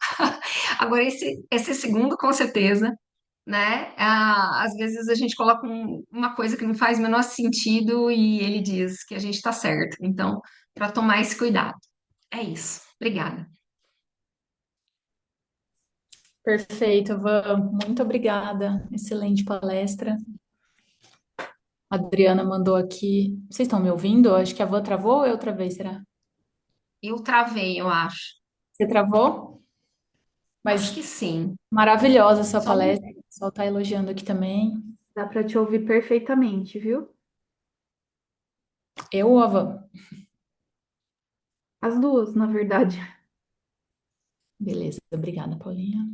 Agora, esse segundo, com certeza, né? Às vezes a gente coloca uma coisa que não faz o menor sentido e ele diz que a gente está certo. Então, para tomar esse cuidado. É isso. Obrigada. Perfeito, Van. Muito obrigada. Excelente palestra. A Adriana mandou aqui. Vocês estão me ouvindo? Acho que a Van travou ou eu travei, será? Eu travei, eu acho. Você travou? Acho Mas que sim. maravilhosa a sua Só um- palestra. O pessoal está elogiando aqui também. Dá para te ouvir perfeitamente, viu? Eu ou a Van? As duas, na verdade. Beleza, obrigada, Paulinha.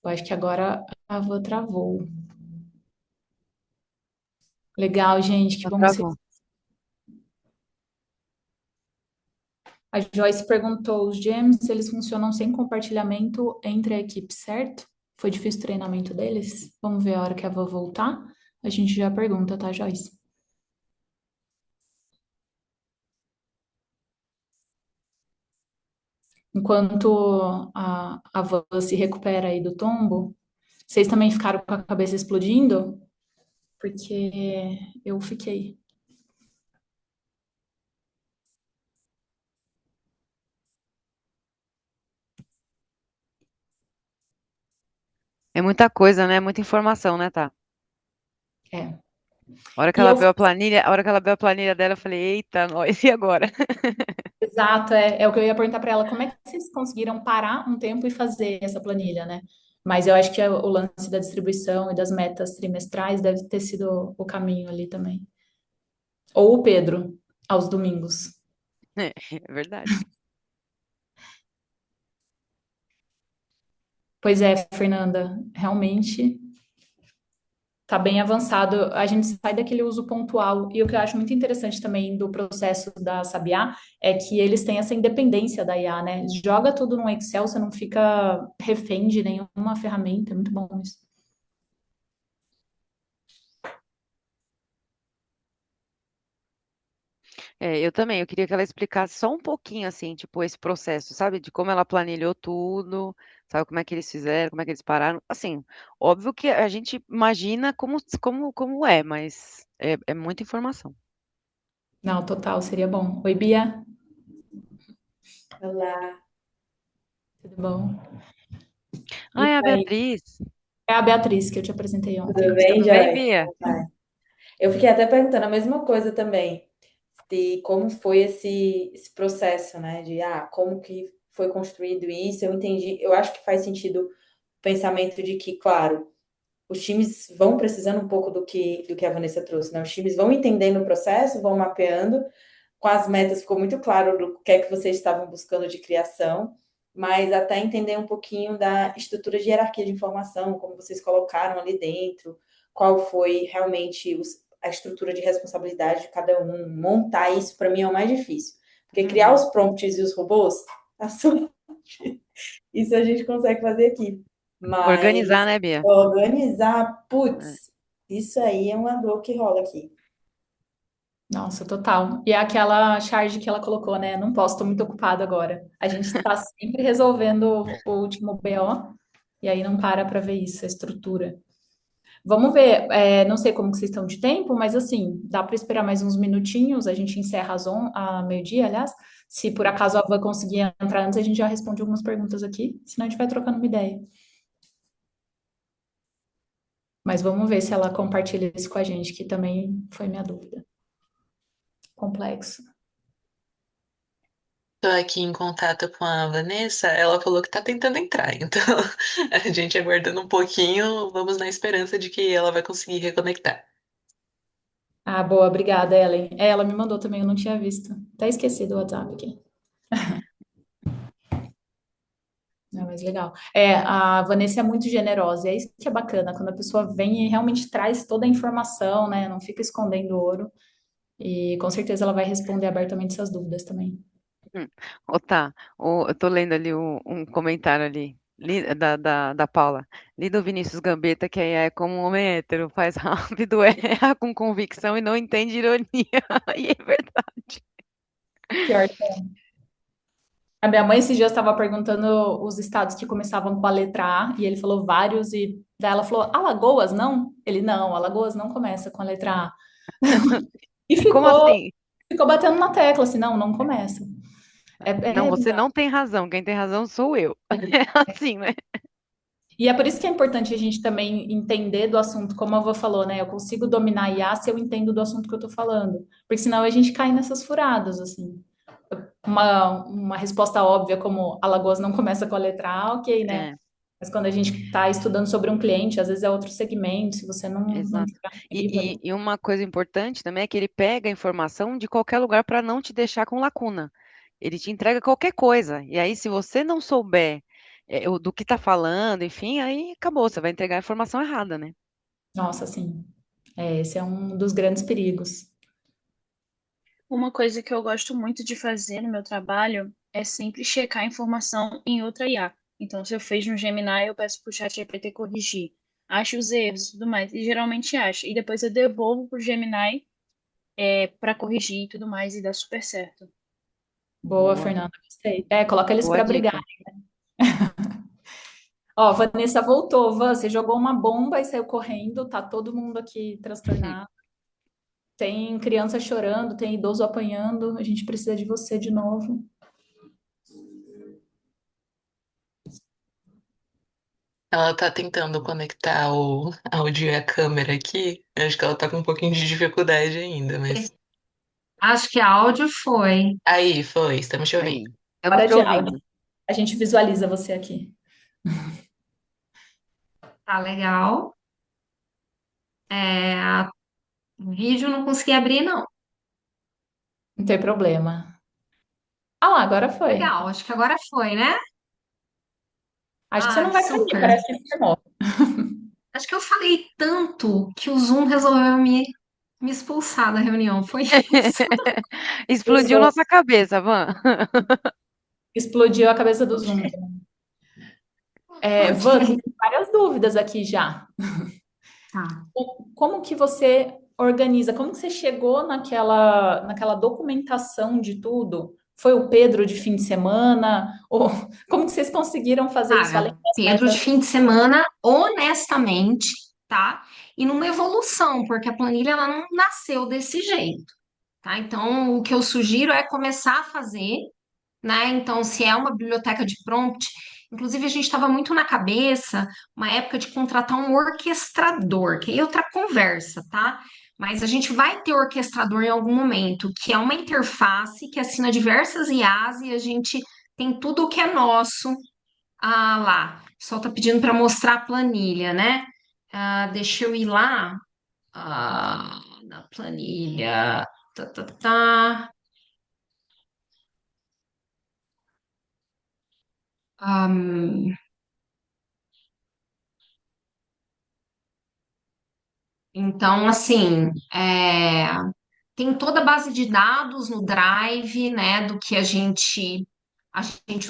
Eu acho que agora a Van travou. Legal, gente. Que Ela bom que vocês. travou. A Joyce perguntou: os gems, eles funcionam sem compartilhamento entre a equipe, certo? Foi difícil o treinamento deles? Vamos ver a hora que a Van voltar. A gente já pergunta, tá, Joyce? Enquanto a Van se recupera aí do tombo, vocês também ficaram com a cabeça explodindo? Porque eu fiquei. É muita coisa, né? Muita informação, né, tá? É. A hora que E ela eu, abriu a planilha, a hora que ela abriu a planilha dela, eu falei, eita, nós, e agora? exato, é o que eu ia perguntar para ela, como é que vocês conseguiram parar um tempo e fazer essa planilha, né? Mas eu acho que o lance da distribuição e das metas trimestrais deve ter sido o caminho ali também. Ou o Pedro, aos domingos. É verdade. Pois é, Fernanda, realmente está bem avançado. A gente sai daquele uso pontual. E o que eu acho muito interessante também do processo da Sabiá é que eles têm essa independência da IA, né? Joga tudo no Excel, você não fica refém de nenhuma ferramenta. É muito bom isso. É, eu também, eu queria que ela explicasse só um pouquinho, assim, tipo, esse processo, sabe? De como ela planilhou tudo, sabe? Como é que eles fizeram, como é que eles pararam. Assim, óbvio que a gente imagina como é, mas é muita informação. Não, total, seria bom. Oi, Bia, Olá, tudo bom? Ah, E é a aí, Beatriz. é a Beatriz que eu te apresentei tudo ontem. bem, Tudo bem, Joyce? Bia? Como vai? Eu fiquei até perguntando a mesma coisa também, de como foi esse processo, né? De como que foi construído isso. Eu entendi, eu acho que faz sentido o pensamento de que, claro, os times vão precisando um pouco do que a Vanessa trouxe, né? Os times vão entendendo o processo, vão mapeando, com as metas ficou muito claro do que é que vocês estavam buscando de criação, mas até entender um pouquinho da estrutura de hierarquia de informação, como vocês colocaram ali dentro, qual foi realmente a estrutura de responsabilidade de cada um, montar isso para mim é o mais difícil. Porque criar Uhum. os prompts e os robôs, a sua- isso a gente consegue fazer aqui. Organizar, Mas né, Bia? organizar, É. putz, isso aí é uma dor que rola aqui. Nossa, total. E é aquela charge que ela colocou, né? Não posso, tô muito ocupada agora. A gente tá sempre resolvendo o último BO, e aí não para ver isso, a estrutura. Vamos ver, não sei como que vocês estão de tempo, mas assim, dá para esperar mais uns minutinhos, a gente encerra a meio-dia, aliás. Se por acaso a Van conseguir entrar antes, a gente já responde algumas perguntas aqui, senão a gente vai trocando uma ideia. Mas vamos ver se ela compartilha isso com a gente, que também foi minha dúvida. Complexo. Tô aqui em contato com a Vanessa, ela falou que tá tentando entrar, então a gente aguardando um pouquinho, vamos na esperança de que ela vai conseguir reconectar. Ah, boa, obrigada, Ellen. Ela me mandou também, eu não tinha visto. Até esqueci do WhatsApp aqui. Não, mas legal. A Vanessa é muito generosa, e é isso que é bacana, quando a pessoa vem e realmente traz toda a informação, né? Não fica escondendo ouro. E com certeza ela vai responder abertamente essas dúvidas também. Ô, tá, eu tô lendo ali um comentário ali da Paula. Li do Vinícius Gambetta, que é como um homem hétero, faz rápido, erra com convicção e não entende ironia. E é verdade. Pior. A minha mãe esses dias estava perguntando os estados que começavam com a letra A, e ele falou vários, e daí ela falou, Alagoas, não? Ele, não, Alagoas não começa com a letra A. E Como assim? ficou batendo na tecla, assim, não, não começa. Não, É você bizarro. não tem razão. Quem tem razão sou eu. É assim, né? E é por isso que é importante a gente também entender do assunto, como a avó falou, né? Eu consigo dominar IA se eu entendo do assunto que eu tô falando. Porque senão a gente cai nessas furadas, assim. Uma resposta óbvia como Alagoas não começa com a letra A, ok, né? É, Mas quando a gente está estudando sobre um cliente, às vezes é outro segmento, se você não exato. tiver um E, livro e, ali. e uma coisa importante também é que ele pega a informação de qualquer lugar para não te deixar com lacuna. Ele te entrega qualquer coisa. E aí, se você não souber do que está falando, enfim, aí acabou. Você vai entregar a informação errada, né? Nossa, assim, esse é um dos grandes perigos. Uma coisa que eu gosto muito de fazer no meu trabalho é sempre checar a informação em outra IA. Então, se eu fiz no Gemini, eu peço para o ChatGPT corrigir. Acho os erros e tudo mais. E geralmente acha. E depois eu devolvo para o Gemini para corrigir e tudo mais. E dá super certo. Boa, Boa, Fernanda, gostei. Coloca eles boa para brigar. dica. Ó, Vanessa voltou. Van, você jogou uma bomba e saiu correndo, tá todo mundo aqui transtornado. Tem criança chorando, tem idoso apanhando. A gente precisa de você de novo. Ela tá tentando conectar o áudio e a câmera aqui. Eu acho que ela tá com um pouquinho de dificuldade ainda, mas. Acho que áudio foi. Aí, foi, estamos te ouvindo. Aí, estamos Hora te de áudio. ouvindo. A gente visualiza você aqui. Tá legal. Vídeo não consegui abrir, não. Não tem problema. Ah lá, agora foi. Legal, acho que agora foi, né? Acho que você Ai, não vai cair, super. parece que firmou. Acho que eu falei tanto que o Zoom resolveu me expulsar da reunião. Foi isso. Explodiu Usou, nossa cabeça, Van. explodiu a cabeça do Zoom. Van, tem Explodiu. várias dúvidas aqui já. Tá. Como que você organiza? Como que você chegou naquela documentação de tudo? Foi o Pedro de fim de semana? Ou como que vocês conseguiram fazer isso além Cara, das Pedro de metas? fim de semana, honestamente, tá? E numa evolução, porque a planilha ela não nasceu desse jeito, tá? Então, o que eu sugiro é começar a fazer, né? Então, se é uma biblioteca de prompt, inclusive a gente estava muito na cabeça, uma época de contratar um orquestrador, que aí é outra conversa, tá? Mas a gente vai ter orquestrador em algum momento, que é uma interface que assina diversas IAs e a gente tem tudo o que é nosso lá. O pessoal tá pedindo para mostrar a planilha, né? Deixa eu ir lá na planilha. Tá, tá, tá. Ahn, então, assim, tem toda a base de dados no Drive, né, do que a gente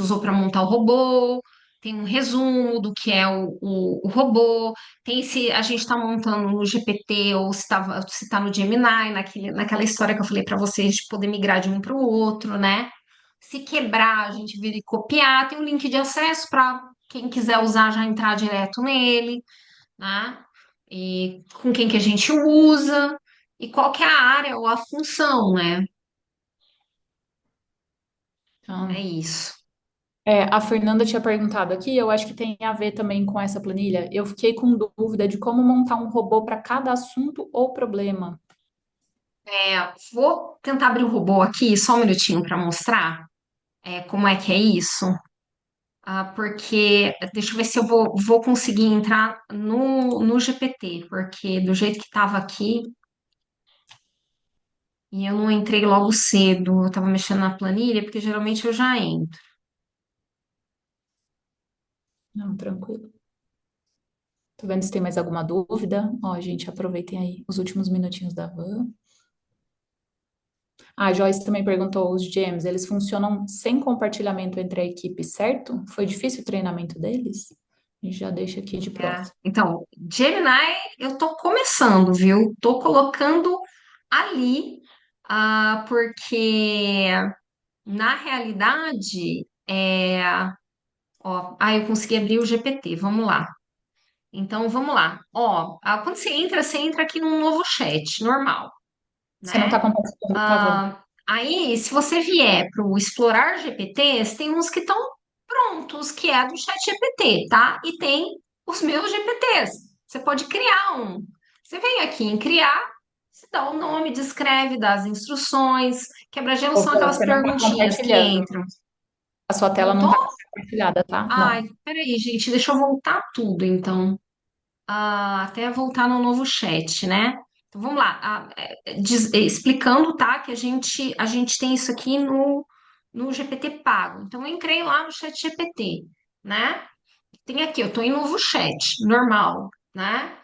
usou para montar o robô, tem um resumo do que é o robô, tem se a gente está montando no GPT ou se tá no Gemini, naquela história que eu falei para vocês de poder migrar de um para o outro, né? Se quebrar, a gente vira e copiar, tem um link de acesso para quem quiser usar já entrar direto nele, né? E com quem que a gente usa e qual que é a área ou a função, né? É Então, isso. a Fernanda tinha perguntado aqui, eu acho que tem a ver também com essa planilha. Eu fiquei com dúvida de como montar um robô para cada assunto ou problema. Vou tentar abrir o robô aqui, só um minutinho para mostrar como é que é isso. Porque deixa eu ver se eu vou conseguir entrar no GPT, porque do jeito que estava aqui, e eu não entrei logo cedo, eu estava mexendo na planilha, porque geralmente eu já entro. Não, tranquilo. Tô vendo se tem mais alguma dúvida. Ó, gente, aproveitem aí os últimos minutinhos da van. A Joyce também perguntou, os GEMs, eles funcionam sem compartilhamento entre a equipe, certo? Foi difícil o treinamento deles? A gente já deixa aqui de próximo. Então, Gemini, eu estou começando, viu? Estou colocando ali, porque na realidade, eu consegui abrir o GPT, vamos lá. Então, vamos lá. Quando você entra aqui num novo chat, normal, Você não está né? compartilhando, tá, Van? Aí, se você vier para o Explorar GPTs, tem uns que estão prontos, que é do Chat GPT, tá? E tem os meus GPTs. Você pode criar um. Você vem aqui em criar, você dá o nome, descreve, dá as instruções. Quebra-gelo Ô, são Van, aquelas você não está perguntinhas que compartilhando. entram. A sua tela Não não está tô? compartilhada, tá? Ai, Não. peraí, gente, deixa eu voltar tudo, então. Até voltar no novo chat, né? Então vamos lá, explicando, tá? Que a gente tem isso aqui no GPT pago. Então eu entrei lá no chat GPT, né? Tem aqui, eu tô em novo chat, normal, né?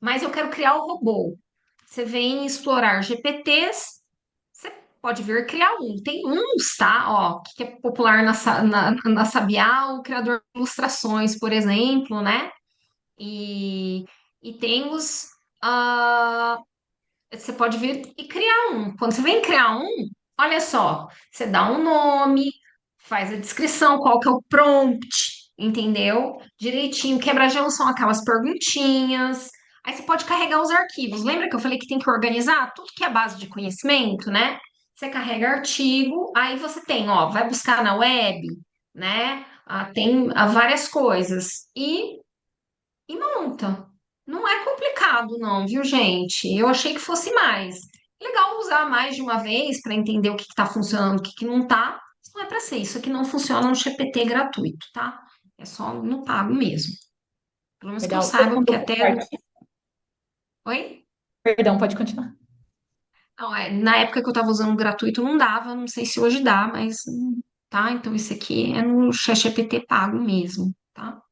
Mas eu quero criar o robô. Você vem explorar GPTs, você pode vir criar um. Tem uns, tá? Ó, que é popular na Sabiá, o criador de ilustrações, por exemplo, né? E, e temos. ah, Você pode vir e criar um. Quando você vem criar um, olha só, você dá um nome, faz a descrição, qual que é o prompt, entendeu? Direitinho. Quebra-gelo são aquelas perguntinhas. Aí você pode carregar os arquivos. Lembra que eu falei que tem que organizar tudo que é base de conhecimento, né? Você carrega artigo, aí você tem, ó, vai buscar na web, né? Tem várias coisas. E monta. Não é complicado, não, viu, gente? Eu achei que fosse mais. Legal usar mais de uma vez para entender o que está funcionando, o que não está. Isso não é para ser. Isso aqui não funciona no GPT gratuito, tá? É só no pago mesmo. Pelo menos que eu Legal. Todo saiba, mundo porque até. compartilha. Oi? Perdão, pode continuar. Não, na época que eu estava usando o gratuito não dava, não sei se hoje dá, mas tá. Então, isso aqui é no ChatGPT pago mesmo, tá?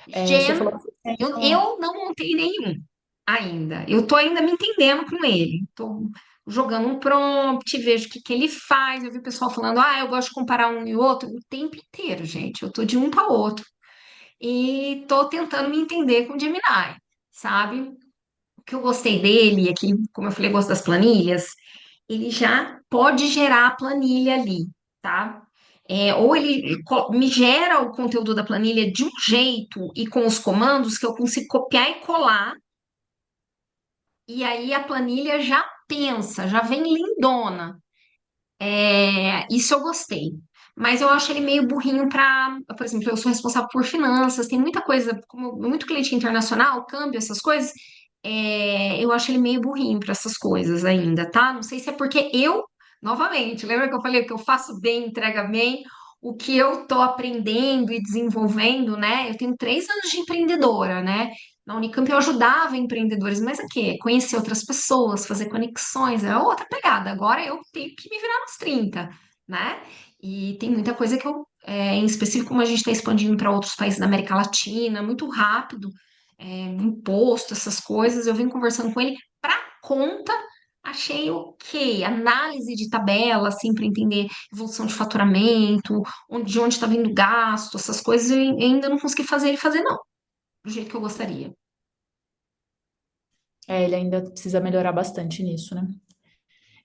Você falou que tem Eu não montei nenhum ainda. Eu tô ainda me entendendo com ele. Tô jogando um prompt, vejo o que que ele faz. Eu vi o pessoal falando, eu gosto de comparar um e outro o tempo inteiro, gente. Eu tô de um para outro. E tô tentando me entender com o Gemini, sabe? O que eu gostei dele, aqui, como eu falei, eu gosto das planilhas, ele já pode gerar a planilha ali, tá? Ou ele me gera o conteúdo da planilha de um jeito e com os comandos que eu consigo copiar e colar, e aí a planilha já pensa, já vem lindona. Isso eu gostei. Mas eu acho ele meio burrinho para, por exemplo, eu sou responsável por finanças, tem muita coisa, como muito cliente internacional, câmbio, essas coisas. Eu acho ele meio burrinho para essas coisas ainda, tá? Não sei se é porque novamente, lembra que eu falei que eu faço bem, entrega bem, o que eu tô aprendendo e desenvolvendo, né? Eu tenho 3 anos de empreendedora, né? Na Unicamp eu ajudava empreendedores, mas aqui, conhecer outras pessoas, fazer conexões, é outra pegada. Agora eu tenho que me virar nos 30, né? E tem muita coisa que em específico, como a gente está expandindo para outros países da América Latina, muito rápido, imposto, essas coisas, eu venho conversando com ele para conta, achei ok. Análise de tabela, assim, para entender evolução de faturamento, de onde está vindo o gasto, essas coisas, eu ainda não consegui fazer ele fazer, não, do jeito que eu gostaria. É, ele ainda precisa melhorar bastante nisso, né?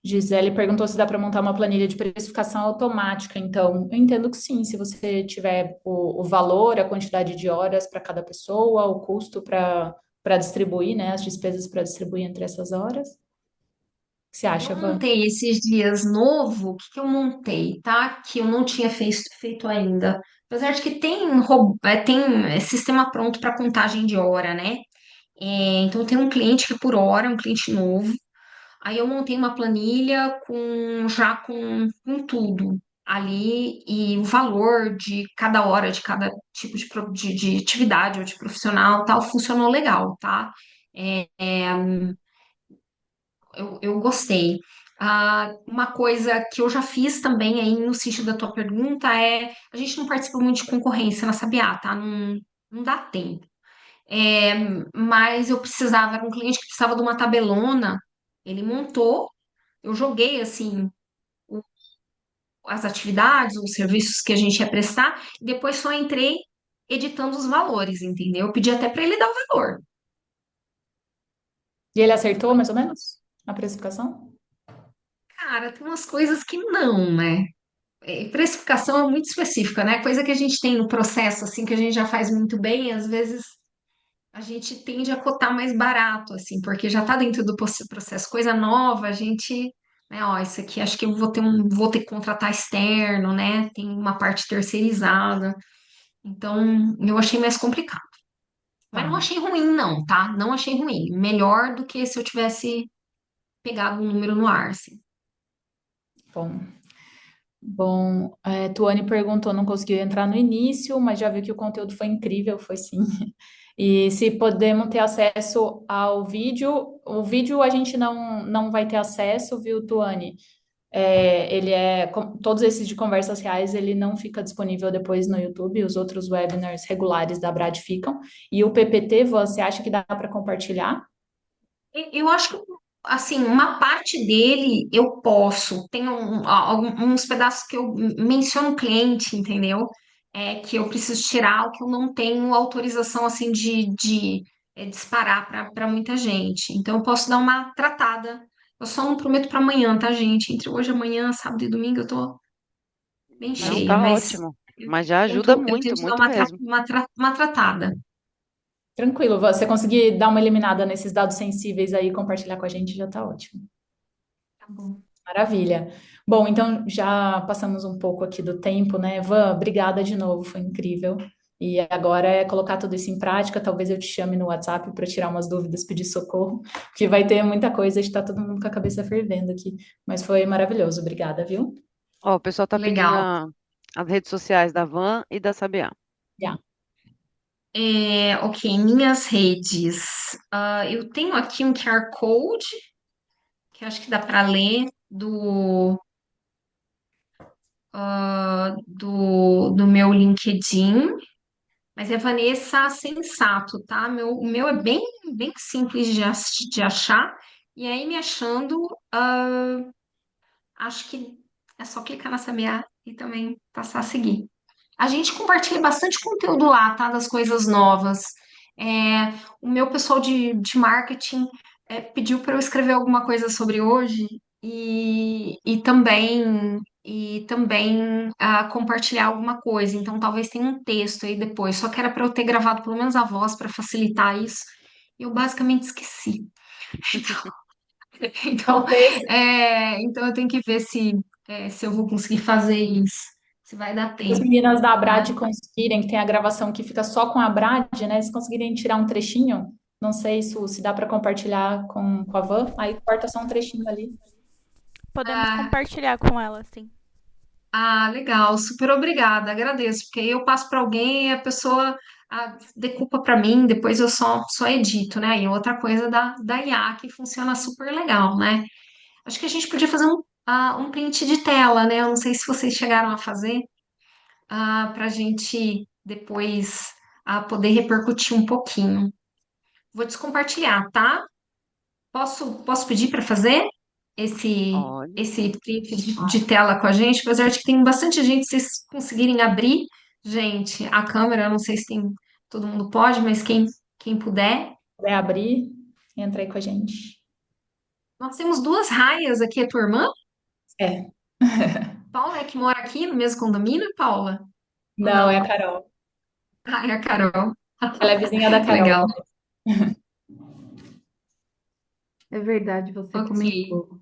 Gisele perguntou se dá para montar uma planilha de precificação automática. Então, eu entendo que sim, se você tiver o valor, a quantidade de horas para cada pessoa, o custo para distribuir, né? As despesas para distribuir entre essas horas. O que você acha, Eu Van? montei esses dias novo, o que que eu montei, tá? Que eu não tinha feito ainda. Apesar de que tem sistema pronto para contagem de hora, né? Então tem um cliente que é por hora, um cliente novo. Aí eu montei uma planilha com tudo ali e o valor de cada hora, de cada tipo de atividade ou de profissional, tal, funcionou legal, tá? Eu gostei. Uma coisa que eu já fiz também aí no sentido da tua pergunta é a gente não participa muito de concorrência na Sabiá, tá? Não dá tempo. É, mas eu precisava, era um cliente que precisava de uma tabelona, ele montou, eu joguei assim o- as atividades, os serviços que a gente ia prestar, e depois só entrei editando os valores, entendeu? Eu pedi até para ele dar o valor. E ele acertou mais ou menos a precificação? Cara, tem umas coisas que não, né? Precificação é muito específica, né? Coisa que a gente tem no processo, assim, que a gente já faz muito bem, às vezes a gente tende a cotar mais barato, assim, porque já está dentro do processo. Coisa nova, a gente, né, ó, isso aqui acho que eu vou ter que contratar externo, né? Tem uma parte terceirizada. Então, eu achei mais complicado. Mas não Tá, achei ruim, não, tá? Não achei ruim. Melhor do que se eu tivesse pegado um número no ar, assim. bom. Bom, Tuane perguntou, não conseguiu entrar no início, mas já viu que o conteúdo foi incrível, foi sim. E se podemos ter acesso ao vídeo, o vídeo a gente não vai ter acesso, viu, Tuane? Todos esses de conversas reais, ele não fica disponível depois no YouTube, os outros webinars regulares da Brad ficam. E o PPT, você acha que dá para compartilhar? Eu acho que, assim, uma parte dele eu posso. Tem uns pedaços que eu menciono o cliente, entendeu? Que eu preciso tirar, o que eu não tenho autorização, assim, de disparar para muita gente. Então, eu posso dar uma tratada. Eu só não prometo para amanhã, tá, gente? Entre hoje e amanhã, sábado e domingo, eu tô bem Mas Não, cheia, tá mas ótimo. eu Mas já ajuda eu muito, tento dar muito mesmo. uma tratada. tranquilo, você conseguir dar uma eliminada nesses dados sensíveis aí e compartilhar com a gente já tá ótimo. Tá bom. Maravilha. Bom, então já passamos um pouco aqui do tempo, né? Van, obrigada de novo, foi incrível. E agora é colocar tudo isso em prática. Talvez eu te chame no WhatsApp para tirar umas dúvidas, pedir socorro, porque vai ter muita coisa, está todo mundo com a cabeça fervendo aqui. Mas foi maravilhoso, obrigada, viu? Ó, o pessoal tá pedindo Legal. as redes sociais da Van e da Sabiá. Já. Ok, minhas redes. Eu tenho aqui um QR Code, que acho que dá para ler, do meu LinkedIn, mas é Vanessa Sensato, tá? O meu é bem simples de achar, e aí me achando, acho que é só clicar na Sabiá e também passar a seguir. A gente compartilha bastante conteúdo lá, tá? Das coisas novas. O meu pessoal de marketing pediu para eu escrever alguma coisa sobre hoje e também compartilhar alguma coisa. Então, talvez tenha um texto aí depois. Só que era para eu ter gravado pelo menos a voz para facilitar isso. E eu basicamente esqueci. Então, Talvez, então eu tenho que ver se eu vou conseguir fazer isso, se vai dar se as tempo. meninas da Tá? Brad conseguirem, que tem a gravação que fica só com a Brad, né? Se conseguirem tirar um trechinho, não sei se dá para compartilhar com a Van, aí corta só um trechinho ali. Podemos Ah, compartilhar com ela, sim. legal, super obrigada, agradeço, porque aí eu passo para alguém e a pessoa decupa para mim, depois eu só edito, né? E outra coisa da IA que funciona super legal, né? Acho que a gente podia fazer um print de tela, né? Eu não sei se vocês chegaram a fazer, para a gente depois poder repercutir um pouquinho. Vou descompartilhar, tá? Posso pedir para fazer Olha. esse print de tela com a gente? Apesar de que tem bastante gente, se vocês conseguirem abrir, gente, a câmera, eu não sei se tem, todo mundo pode, mas quem puder. Vai abrir, entra aí com a gente. Nós temos duas raias aqui, a tua irmã? É. Paula é que mora aqui no mesmo condomínio, Paula? Ou Não, é a não? Carol. Ah, é a Carol. Ela é vizinha da Carol. Legal. É verdade, você Ok. comentou.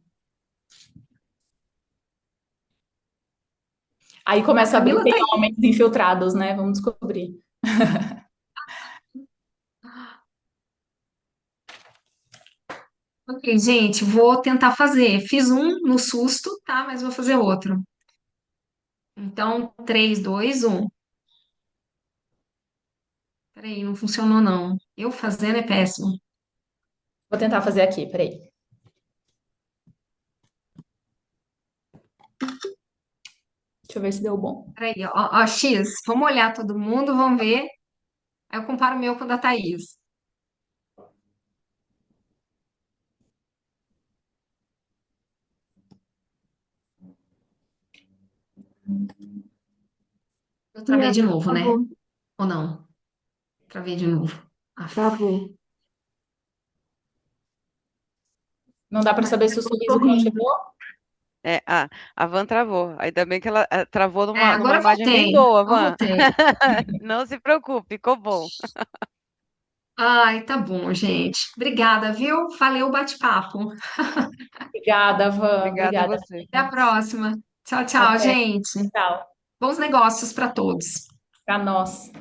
Aí A começa a abrir, Camila tem tá aí. homens infiltrados, né? Vamos descobrir. Ok, gente, vou tentar fazer. Fiz um no susto, tá? Mas vou fazer outro. Então, 3, 2, 1. Peraí, não funcionou não. Eu fazendo é péssimo. Vou tentar fazer aqui, peraí. Deixa eu ver se deu bom. Peraí, ó, X, vamos olhar todo mundo, vamos ver. Aí eu comparo o meu com o da Thaís. Eu travei Ih, de novo, né? travou, Ou não? Travei de novo. Aff. travou. Não dá para Mas saber se o eu tô sorriso sorrindo. congelou? É, a Van travou. Ainda bem que ela travou É, numa agora eu imagem bem voltei. boa, Eu Van. voltei. Não se preocupe, ficou bom. Ai, tá bom, gente. Obrigada, viu? Valeu o bate-papo. Obrigada, Van. Obrigada a Obrigada, você. Até a meninas. próxima. Tchau, tchau, Até. gente. Tchau. Bons negócios para todos. Para nós.